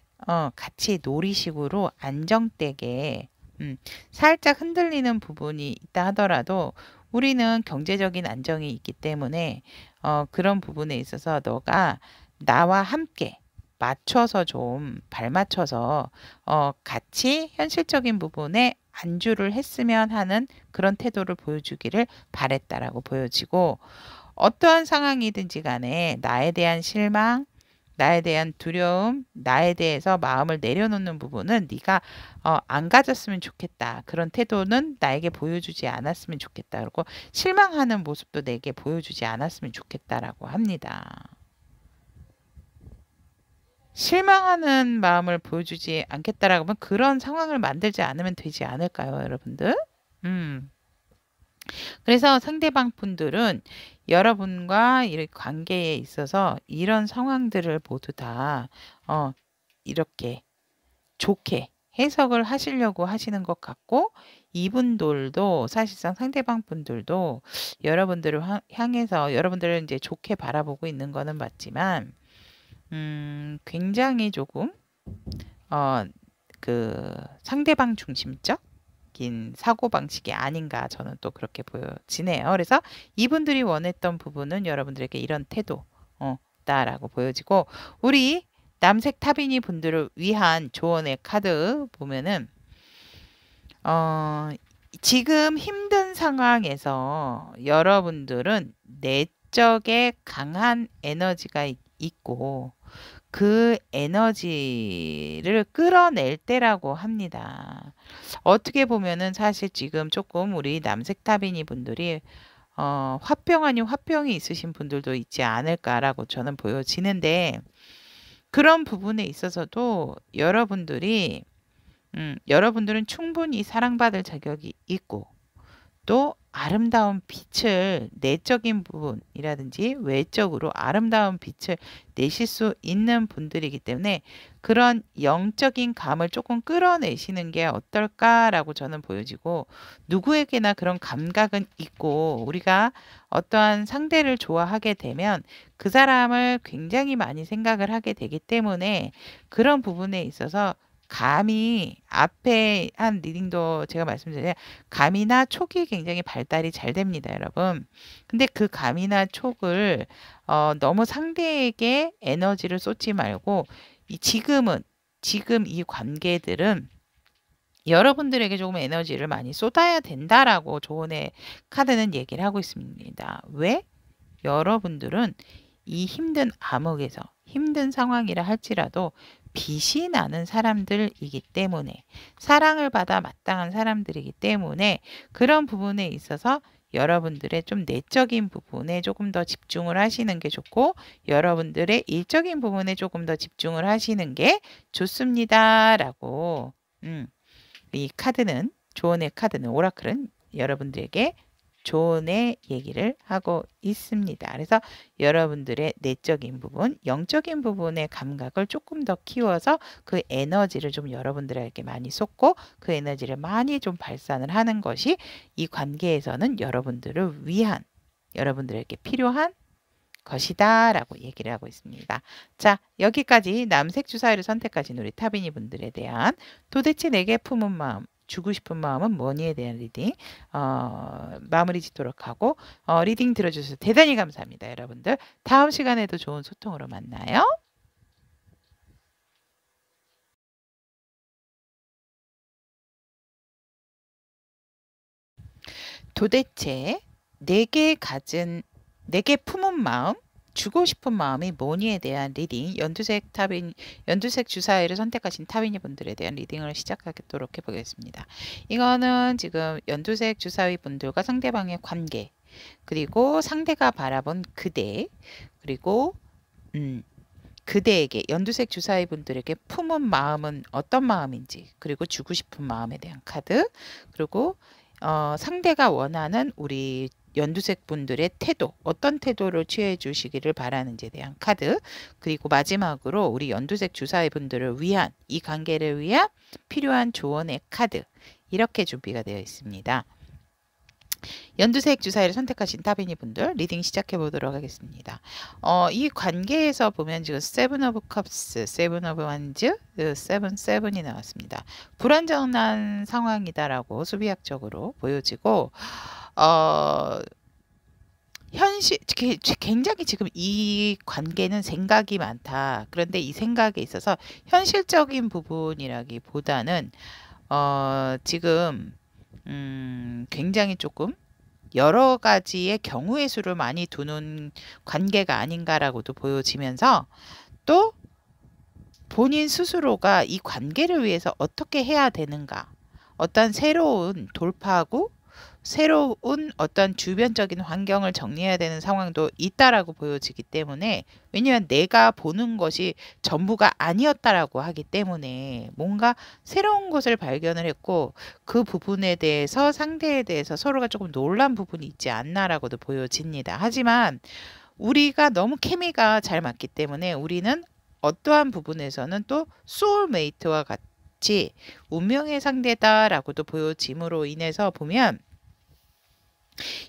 같이 놀이식으로 안정되게 살짝 흔들리는 부분이 있다 하더라도 우리는 경제적인 안정이 있기 때문에 그런 부분에 있어서 너가 나와 함께 맞춰서 좀 발맞춰서 같이 현실적인 부분에 안주를 했으면 하는 그런 태도를 보여주기를 바랬다라고 보여지고, 어떠한 상황이든지 간에 나에 대한 실망, 나에 대한 두려움, 나에 대해서 마음을 내려놓는 부분은 네가 안 가졌으면 좋겠다. 그런 태도는 나에게 보여주지 않았으면 좋겠다. 그리고 실망하는 모습도 내게 보여주지 않았으면 좋겠다라고 합니다. 실망하는 마음을 보여주지 않겠다라고 하면 그런 상황을 만들지 않으면 되지 않을까요, 여러분들? 그래서 상대방 분들은 여러분과 이 관계에 있어서 이런 상황들을 모두 다 이렇게 좋게 해석을 하시려고 하시는 것 같고, 이분들도 사실상 상대방 분들도 여러분들을 향해서 여러분들을 이제 좋게 바라보고 있는 거는 맞지만 굉장히 조금 그 상대방 중심적인 사고방식이 아닌가 저는 또 그렇게 보여지네요. 그래서 이분들이 원했던 부분은 여러분들에게 이런 태도다라고 보여지고 우리 남색 타비니 분들을 위한 조언의 카드 보면은 지금 힘든 상황에서 여러분들은 내적에 강한 에너지가 있고 그 에너지를 끌어낼 때라고 합니다. 어떻게 보면은 사실 지금 조금 우리 남색 타비니 분들이 화병 아닌 화병이 있으신 분들도 있지 않을까라고 저는 보여지는데 그런 부분에 있어서도 여러분들은 충분히 사랑받을 자격이 있고 또 아름다운 빛을 내적인 부분이라든지 외적으로 아름다운 빛을 내실 수 있는 분들이기 때문에 그런 영적인 감을 조금 끌어내시는 게 어떨까라고 저는 보여지고 누구에게나 그런 감각은 있고 우리가 어떠한 상대를 좋아하게 되면 그 사람을 굉장히 많이 생각을 하게 되기 때문에 그런 부분에 있어서 감이 앞에 한 리딩도 제가 말씀드린 감이나 촉이 굉장히 발달이 잘 됩니다, 여러분. 근데 그 감이나 촉을 너무 상대에게 에너지를 쏟지 말고 지금 이 관계들은 여러분들에게 조금 에너지를 많이 쏟아야 된다라고 조언의 카드는 얘기를 하고 있습니다. 왜? 여러분들은 이 힘든 암흑에서 힘든 상황이라 할지라도 빛이 나는 사람들이기 때문에 사랑을 받아 마땅한 사람들이기 때문에 그런 부분에 있어서 여러분들의 좀 내적인 부분에 조금 더 집중을 하시는 게 좋고 여러분들의 일적인 부분에 조금 더 집중을 하시는 게 좋습니다라고 이 카드는 조언의 카드는 오라클은 여러분들에게 조언의 얘기를 하고 있습니다. 그래서 여러분들의 내적인 부분, 영적인 부분의 감각을 조금 더 키워서 그 에너지를 좀 여러분들에게 많이 쏟고 그 에너지를 많이 좀 발산을 하는 것이 이 관계에서는 여러분들을 위한, 여러분들에게 필요한 것이다 라고 얘기를 하고 있습니다. 자, 여기까지 남색 주사위를 선택하신 우리 타비니 분들에 대한 도대체 내게 품은 마음, 주고 싶은 마음은 뭐니에 대한 리딩 마무리 짓도록 하고 리딩 들어주셔서 대단히 감사합니다. 여러분들 다음 시간에도 좋은 소통으로 만나요. 도대체 내게 품은 마음, 주고 싶은 마음이 뭐니에 대한 리딩, 연두색 주사위를 선택하신 타비니 분들에 대한 리딩을 시작하도록 해보겠습니다. 이거는 지금 연두색 주사위 분들과 상대방의 관계, 그리고 상대가 바라본 그대, 그리고 그대에게 연두색 주사위 분들에게 품은 마음은 어떤 마음인지, 그리고 주고 싶은 마음에 대한 카드, 그리고 상대가 원하는 우리 연두색 분들의 태도, 어떤 태도를 취해 주시기를 바라는지에 대한 카드, 그리고 마지막으로 우리 연두색 주사위 분들을 위한, 이 관계를 위한 필요한 조언의 카드, 이렇게 준비가 되어 있습니다. 연두색 주사위를 선택하신 타비니 분들 리딩 시작해 보도록 하겠습니다. 이 관계에서 보면 지금 세븐 오브 컵스, 세븐 오브 완즈, 세븐이 나왔습니다. 불안정한 상황이다라고 수비학적으로 보여지고 굉장히 지금 이 관계는 생각이 많다. 그런데 이 생각에 있어서 현실적인 부분이라기보다는 지금 굉장히 조금 여러 가지의 경우의 수를 많이 두는 관계가 아닌가라고도 보여지면서 또 본인 스스로가 이 관계를 위해서 어떻게 해야 되는가, 어떤 새로운 돌파하고 새로운 어떤 주변적인 환경을 정리해야 되는 상황도 있다라고 보여지기 때문에, 왜냐하면 내가 보는 것이 전부가 아니었다라고 하기 때문에 뭔가 새로운 것을 발견을 했고 그 부분에 대해서 상대에 대해서 서로가 조금 놀란 부분이 있지 않나라고도 보여집니다. 하지만 우리가 너무 케미가 잘 맞기 때문에 우리는 어떠한 부분에서는 또 소울메이트와 같이 운명의 상대다라고도 보여짐으로 인해서 보면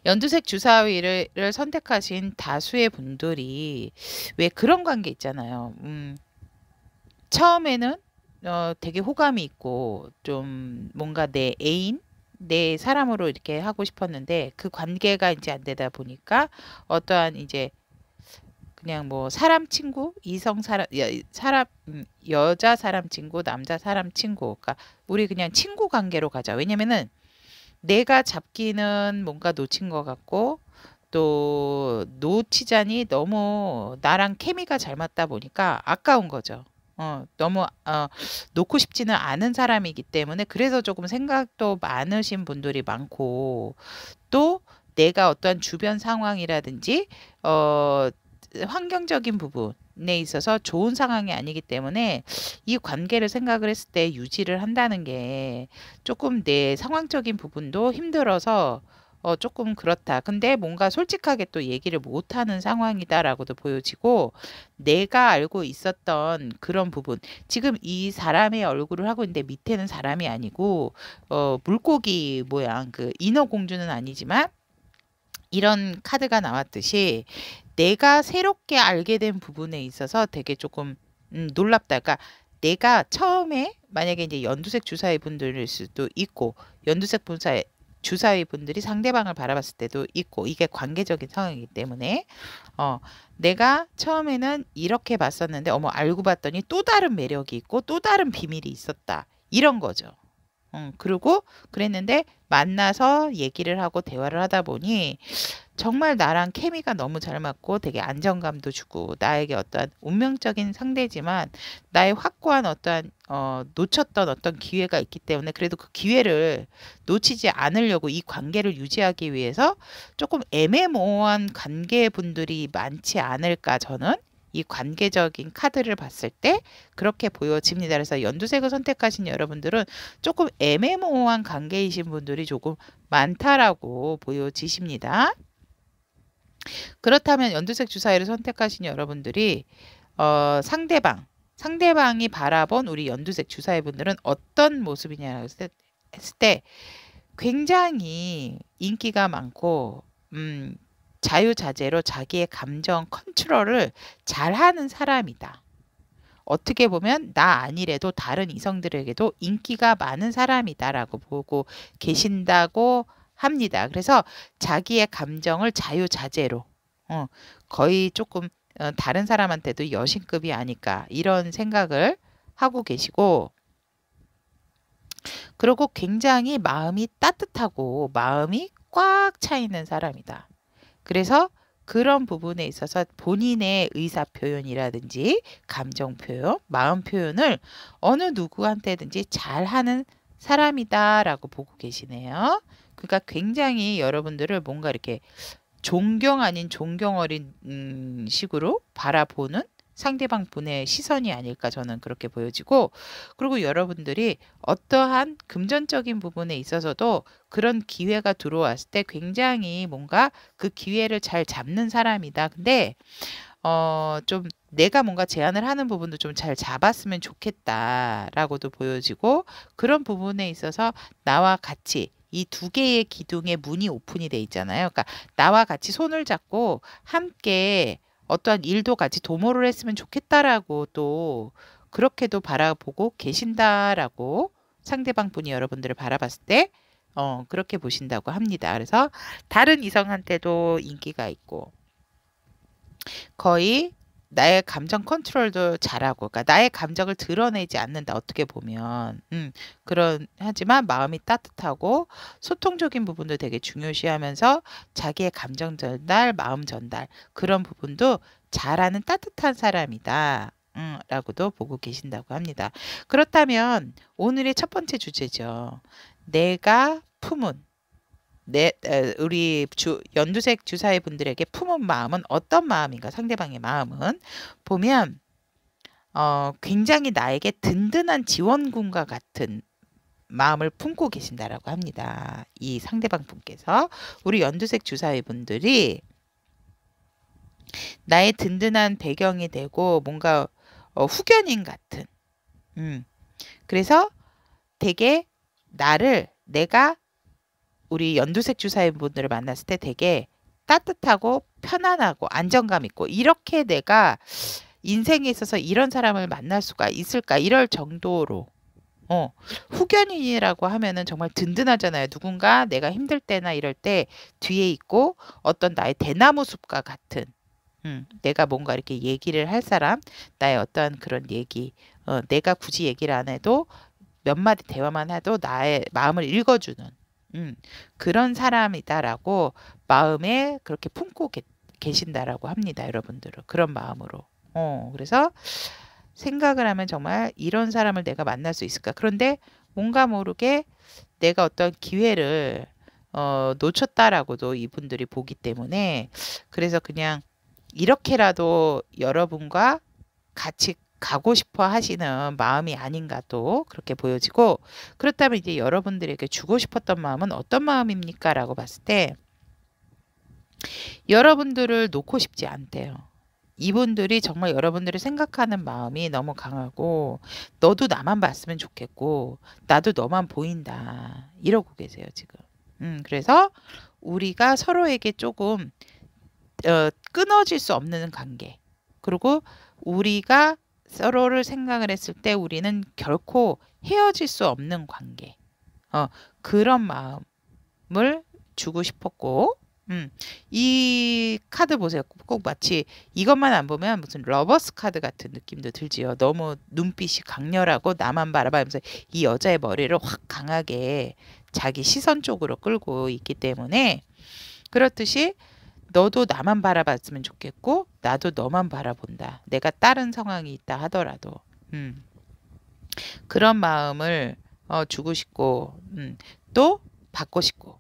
연두색 주사위를 선택하신 다수의 분들이 왜 그런 관계 있잖아요. 처음에는 되게 호감이 있고 좀 뭔가 내 애인, 내 사람으로 이렇게 하고 싶었는데 그 관계가 이제 안 되다 보니까 어떠한 이제 그냥 뭐 사람 친구, 이성 사람, 사람, 여자 사람 친구, 남자 사람 친구. 그러니까 우리 그냥 친구 관계로 가자. 왜냐면은 내가 잡기는 뭔가 놓친 것 같고 또 놓치자니 너무 나랑 케미가 잘 맞다 보니까 아까운 거죠. 너무 놓고 싶지는 않은 사람이기 때문에 그래서 조금 생각도 많으신 분들이 많고 또 내가 어떠한 주변 상황이라든지 어, 환경적인 부분에 있어서 좋은 상황이 아니기 때문에 이 관계를 생각을 했을 때 유지를 한다는 게 조금 내 상황적인 부분도 힘들어서 조금 그렇다. 근데 뭔가 솔직하게 또 얘기를 못하는 상황이다라고도 보여지고 내가 알고 있었던 그런 부분. 지금 이 사람의 얼굴을 하고 있는데 밑에는 사람이 아니고 물고기 모양 그 인어공주는 아니지만 이런 카드가 나왔듯이 내가 새롭게 알게 된 부분에 있어서 되게 조금 놀랍다. 그러니까 내가 처음에 만약에 이제 연두색 주사위 분들일 수도 있고 연두색 주사위 분들이 상대방을 바라봤을 때도 있고 이게 관계적인 상황이기 때문에 내가 처음에는 이렇게 봤었는데 알고 봤더니 또 다른 매력이 있고 또 다른 비밀이 있었다. 이런 거죠. 그리고 그랬는데 만나서 얘기를 하고 대화를 하다 보니 정말 나랑 케미가 너무 잘 맞고 되게 안정감도 주고 나에게 어떠한 운명적인 상대지만 나의 확고한 어떠한 놓쳤던 어떤 기회가 있기 때문에 그래도 그 기회를 놓치지 않으려고 이 관계를 유지하기 위해서 조금 애매모호한 관계분들이 많지 않을까 저는 이 관계적인 카드를 봤을 때 그렇게 보여집니다. 그래서 연두색을 선택하신 여러분들은 조금 애매모호한 관계이신 분들이 조금 많다라고 보여지십니다. 그렇다면 연두색 주사위를 선택하신 여러분들이 상대방이 바라본 우리 연두색 주사위 분들은 어떤 모습이냐고 했을 때 굉장히 인기가 많고 자유자재로 자기의 감정 컨트롤을 잘하는 사람이다. 어떻게 보면 나 아니래도 다른 이성들에게도 인기가 많은 사람이다라고 보고 계신다고 합니다. 그래서 자기의 감정을 자유자재로 거의 조금 다른 사람한테도 여신급이 아닐까 이런 생각을 하고 계시고 그리고 굉장히 마음이 따뜻하고 마음이 꽉 차 있는 사람이다. 그래서 그런 부분에 있어서 본인의 의사 표현이라든지 감정 표현, 마음 표현을 어느 누구한테든지 잘하는 사람이다라고 보고 계시네요. 그러니까 굉장히 여러분들을 뭔가 이렇게 존경 아닌 존경 어린 식으로 바라보는 상대방 분의 시선이 아닐까 저는 그렇게 보여지고 그리고 여러분들이 어떠한 금전적인 부분에 있어서도 그런 기회가 들어왔을 때 굉장히 뭔가 그 기회를 잘 잡는 사람이다. 근데 좀 내가 뭔가 제안을 하는 부분도 좀 잘 잡았으면 좋겠다라고도 보여지고 그런 부분에 있어서 나와 같이 이 두 개의 기둥의 문이 오픈이 돼 있잖아요. 그러니까 나와 같이 손을 잡고 함께 어떠한 일도 같이 도모를 했으면 좋겠다라고 또 그렇게도 바라보고 계신다라고 상대방 분이 여러분들을 바라봤을 때 그렇게 보신다고 합니다. 그래서 다른 이성한테도 인기가 있고 거의 나의 감정 컨트롤도 잘하고, 그러니까 나의 감정을 드러내지 않는다. 어떻게 보면, 하지만 마음이 따뜻하고 소통적인 부분도 되게 중요시하면서 자기의 감정 전달, 마음 전달 그런 부분도 잘하는 따뜻한 사람이다. 라고도 보고 계신다고 합니다. 그렇다면 오늘의 첫 번째 주제죠. 내가 품은 우리 연두색 주사위 분들에게 품은 마음은 어떤 마음인가? 상대방의 마음은 보면 굉장히 나에게 든든한 지원군과 같은 마음을 품고 계신다라고 합니다. 이 상대방 분께서 우리 연두색 주사위 분들이 나의 든든한 배경이 되고 뭔가 후견인 같은 그래서 되게 내가 우리 연두색 주사위 분들을 만났을 때 되게 따뜻하고 편안하고 안정감 있고 이렇게 내가 인생에 있어서 이런 사람을 만날 수가 있을까 이럴 정도로 후견인이라고 하면은 정말 든든하잖아요. 누군가 내가 힘들 때나 이럴 때 뒤에 있고 어떤 나의 대나무 숲과 같은 내가 뭔가 이렇게 얘기를 할 사람, 나의 어떠한 그런 얘기, 내가 굳이 얘기를 안 해도 몇 마디 대화만 해도 나의 마음을 읽어주는 그런 사람이다라고 마음에 그렇게 품고 계신다라고 합니다. 여러분들은 그런 마음으로. 그래서 생각을 하면 정말 이런 사람을 내가 만날 수 있을까? 그런데 뭔가 모르게 내가 어떤 기회를 놓쳤다라고도 이분들이 보기 때문에 그래서 그냥 이렇게라도 여러분과 같이 가고 싶어 하시는 마음이 아닌가 또 그렇게 보여지고 그렇다면 이제 여러분들에게 주고 싶었던 마음은 어떤 마음입니까? 라고 봤을 때 여러분들을 놓고 싶지 않대요. 이분들이 정말 여러분들을 생각하는 마음이 너무 강하고 너도 나만 봤으면 좋겠고 나도 너만 보인다 이러고 계세요 지금. 그래서 우리가 서로에게 조금 끊어질 수 없는 관계 그리고 우리가 서로를 생각을 했을 때 우리는 결코 헤어질 수 없는 관계 그런 마음을 주고 싶었고 이 카드 보세요. 꼭 마치 이것만 안 보면 무슨 러버스 카드 같은 느낌도 들지요. 너무 눈빛이 강렬하고 나만 바라보면서 이 여자의 머리를 확 강하게 자기 시선 쪽으로 끌고 있기 때문에 그렇듯이 너도 나만 바라봤으면 좋겠고 나도 너만 바라본다. 내가 다른 상황이 있다 하더라도 그런 마음을 주고 싶고 또 받고 싶고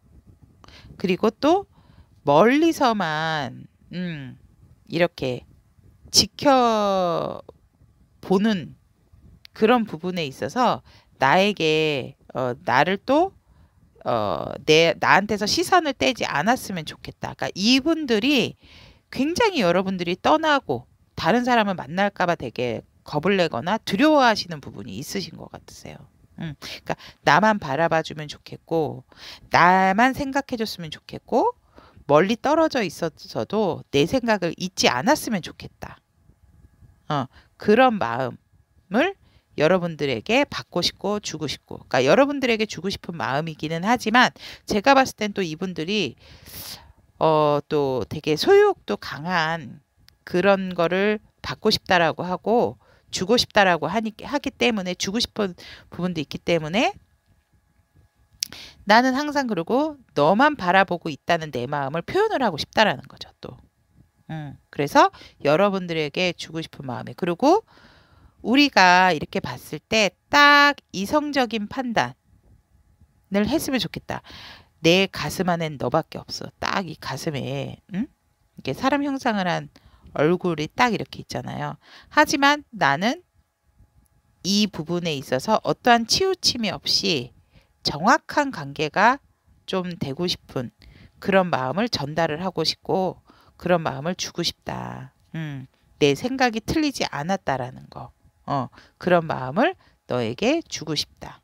그리고 또 멀리서만 이렇게 지켜보는 그런 부분에 있어서 나에게 나를 또 나한테서 시선을 떼지 않았으면 좋겠다. 그러니까 이분들이 굉장히 여러분들이 떠나고 다른 사람을 만날까봐 되게 겁을 내거나 두려워하시는 부분이 있으신 것 같으세요. 그러니까 나만 바라봐주면 좋겠고 나만 생각해줬으면 좋겠고 멀리 떨어져 있어서도 내 생각을 잊지 않았으면 좋겠다. 그런 마음을 여러분들에게 받고 싶고 주고 싶고 그러니까 여러분들에게 주고 싶은 마음이기는 하지만 제가 봤을 땐 또 이분들이 또 되게 소유욕도 강한 그런 거를 받고 싶다라고 하고 주고 싶다라고 하기 때문에 주고 싶은 부분도 있기 때문에 나는 항상 그러고 너만 바라보고 있다는 내 마음을 표현을 하고 싶다라는 거죠 또. 그래서 여러분들에게 주고 싶은 마음에 그리고 우리가 이렇게 봤을 때 딱 이성적인 판단을 했으면 좋겠다. 내 가슴 안엔 너밖에 없어. 딱 이 가슴에 이렇게 사람 형상을 한 얼굴이 딱 이렇게 있잖아요. 하지만 나는 이 부분에 있어서 어떠한 치우침이 없이 정확한 관계가 좀 되고 싶은 그런 마음을 전달을 하고 싶고 그런 마음을 주고 싶다. 내 생각이 틀리지 않았다라는 거. 그런 마음을 너에게 주고 싶다.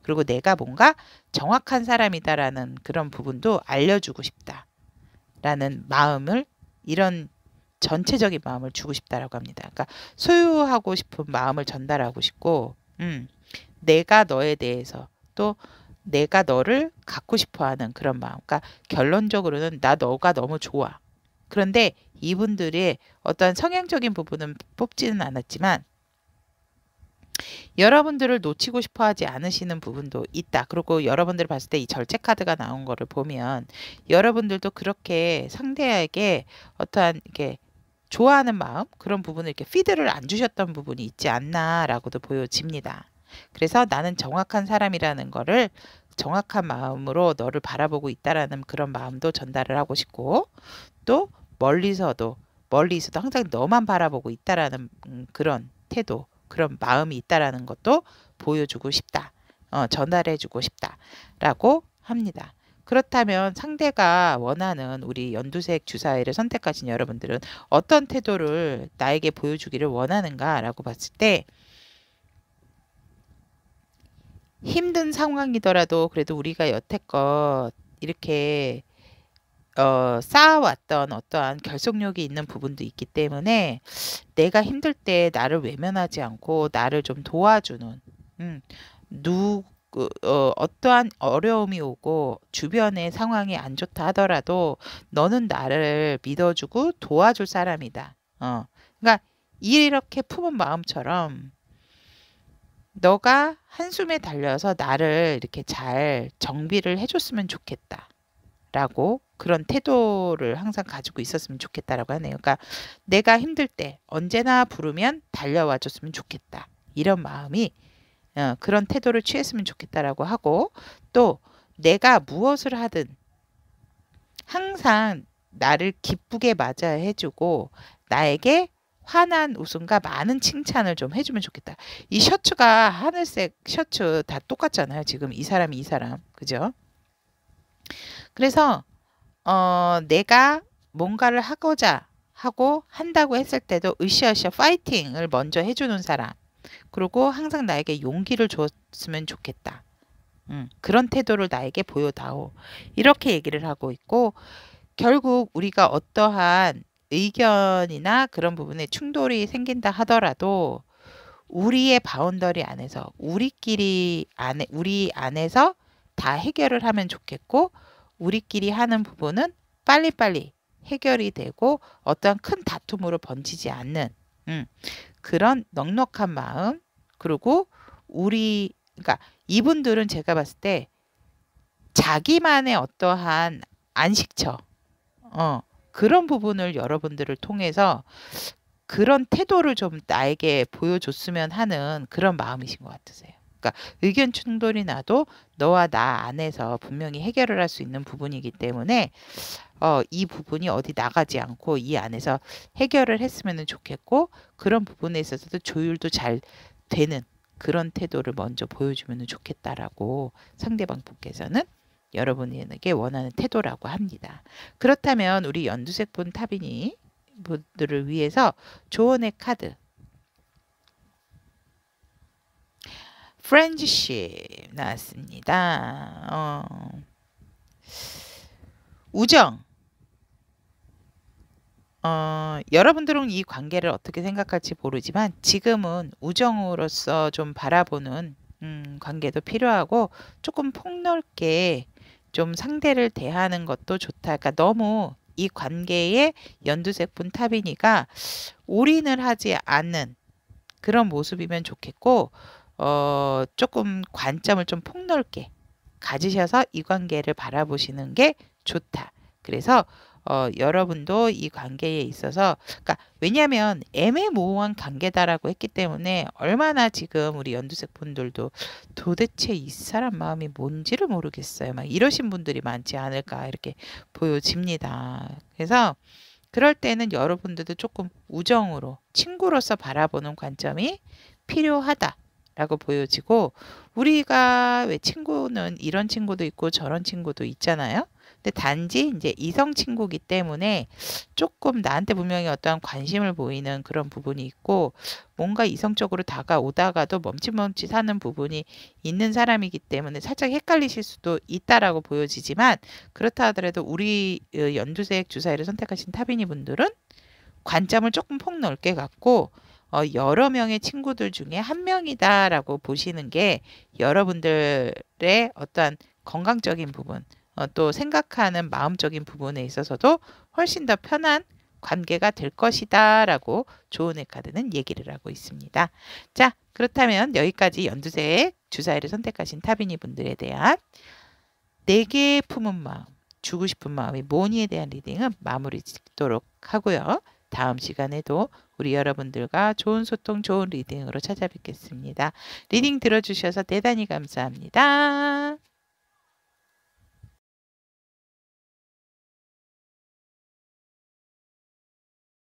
그리고 내가 뭔가 정확한 사람이다라는 그런 부분도 알려주고 싶다라는 마음을 이런 전체적인 마음을 주고 싶다라고 합니다. 그러니까 소유하고 싶은 마음을 전달하고 싶고 내가 너에 대해서 또 내가 너를 갖고 싶어하는 그런 마음. 그러니까 결론적으로는 나 너가 너무 좋아. 그런데 이분들의 어떤 성향적인 부분은 뽑지는 않았지만 여러분들을 놓치고 싶어 하지 않으시는 부분도 있다. 그리고 여러분들 봤을 때 이 절제 카드가 나온 거를 보면 여러분들도 그렇게 상대에게 어떠한 이렇게 좋아하는 마음 그런 부분을 이렇게 피드를 안 주셨던 부분이 있지 않나라고도 보여집니다. 그래서 나는 정확한 사람이라는 거를 정확한 마음으로 너를 바라보고 있다라는 그런 마음도 전달을 하고 싶고 또 멀리서도 항상 너만 바라보고 있다라는 그런 태도 그런 마음이 있다라는 것도 보여주고 싶다. 전달해주고 싶다라고 합니다. 그렇다면 상대가 원하는 우리 연두색 주사위를 선택하신 여러분들은 어떤 태도를 나에게 보여주기를 원하는가라고 봤을 때 힘든 상황이더라도 그래도 우리가 여태껏 이렇게 쌓아왔던 어떠한 결속력이 있는 부분도 있기 때문에 내가 힘들 때 나를 외면하지 않고 나를 좀 도와주는 음, 어떠한 어려움이 오고 주변의 상황이 안 좋다 하더라도 너는 나를 믿어주고 도와줄 사람이다. 그러니까 이렇게 품은 마음처럼 너가 한숨에 달려서 나를 이렇게 잘 정비를 해줬으면 좋겠다. 라고 그런 태도를 항상 가지고 있었으면 좋겠다라고 하네요. 그러니까 내가 힘들 때 언제나 부르면 달려와 줬으면 좋겠다. 이런 마음이 그런 태도를 취했으면 좋겠다라고 하고 또 내가 무엇을 하든 항상 나를 기쁘게 맞아야 해주고 나에게 환한 웃음과 많은 칭찬을 좀 해주면 좋겠다. 이 셔츠가 하늘색 셔츠 다 똑같잖아요. 지금 이 사람이 이 사람. 그죠? 그래서 내가 뭔가를 하고자 하고 한다고 했을 때도 으쌰으쌰 파이팅을 먼저 해주는 사람. 그리고 항상 나에게 용기를 줬으면 좋겠다. 그런 태도를 나에게 보여다오. 이렇게 얘기를 하고 있고 결국 우리가 어떠한 의견이나 그런 부분에 충돌이 생긴다 하더라도 우리의 바운더리 안에서 우리 안에서 다 해결을 하면 좋겠고 우리끼리 하는 부분은 빨리빨리 해결이 되고 어떠한 큰 다툼으로 번지지 않는 그런 넉넉한 마음 그리고 그러니까 이분들은 제가 봤을 때 자기만의 어떠한 안식처 그런 부분을 여러분들을 통해서 그런 태도를 좀 나에게 보여줬으면 하는 그런 마음이신 것 같으세요. 그러니까 의견 충돌이 나도 너와 나 안에서 분명히 해결을 할 수 있는 부분이기 때문에 이 부분이 어디 나가지 않고 이 안에서 해결을 했으면 좋겠고 그런 부분에 있어서도 조율도 잘 되는 그런 태도를 먼저 보여주면 좋겠다라고 상대방 분께서는 여러분에게 원하는 태도라고 합니다. 그렇다면 우리 연두색 분 타비니 분들을 위해서 조언의 카드 프렌드십 나왔습니다. 우정 여러분들은 이 관계를 어떻게 생각할지 모르지만 지금은 우정으로서 좀 바라보는 관계도 필요하고 조금 폭넓게 좀 상대를 대하는 것도 좋다. 그러니까 너무 이 관계에 연두색 분 타비니가 올인을 하지 않는 그런 모습이면 좋겠고 조금 관점을 좀 폭넓게 가지셔서 이 관계를 바라보시는 게 좋다. 그래서 여러분도 이 관계에 있어서 그러니까 왜냐하면 애매모호한 관계다라고 했기 때문에 얼마나 지금 우리 연두색 분들도 도대체 이 사람 마음이 뭔지를 모르겠어요. 막 이러신 분들이 많지 않을까 이렇게 보여집니다. 그래서 그럴 때는 여러분들도 조금 우정으로 친구로서 바라보는 관점이 필요하다라고 보여지고 우리가 왜 친구는 이런 친구도 있고 저런 친구도 있잖아요. 근데 단지 이제 이성 친구기 때문에 조금 나한테 분명히 어떠한 관심을 보이는 그런 부분이 있고 뭔가 이성적으로 다가오다가도 멈칫멈칫하는 부분이 있는 사람이기 때문에 살짝 헷갈리실 수도 있다라고 보여지지만 그렇다 하더라도 우리 연두색 주사위를 선택하신 타비니 분들은 관점을 조금 폭넓게 갖고 여러 명의 친구들 중에 한 명이다라고 보시는 게 여러분들의 어떠한 건강적인 부분 또 생각하는 마음적인 부분에 있어서도 훨씬 더 편한 관계가 될 것이다 라고 조언의 카드는 얘기를 하고 있습니다. 자, 그렇다면 여기까지 연두색 주사위를 선택하신 타비니 분들에 대한 4개의 품은 마음, 주고 싶은 마음이 뭐니에 대한 리딩은 마무리 짓도록 하고요. 다음 시간에도 우리 여러분들과 좋은 소통, 좋은 리딩으로 찾아뵙겠습니다. 리딩 들어주셔서 대단히 감사합니다.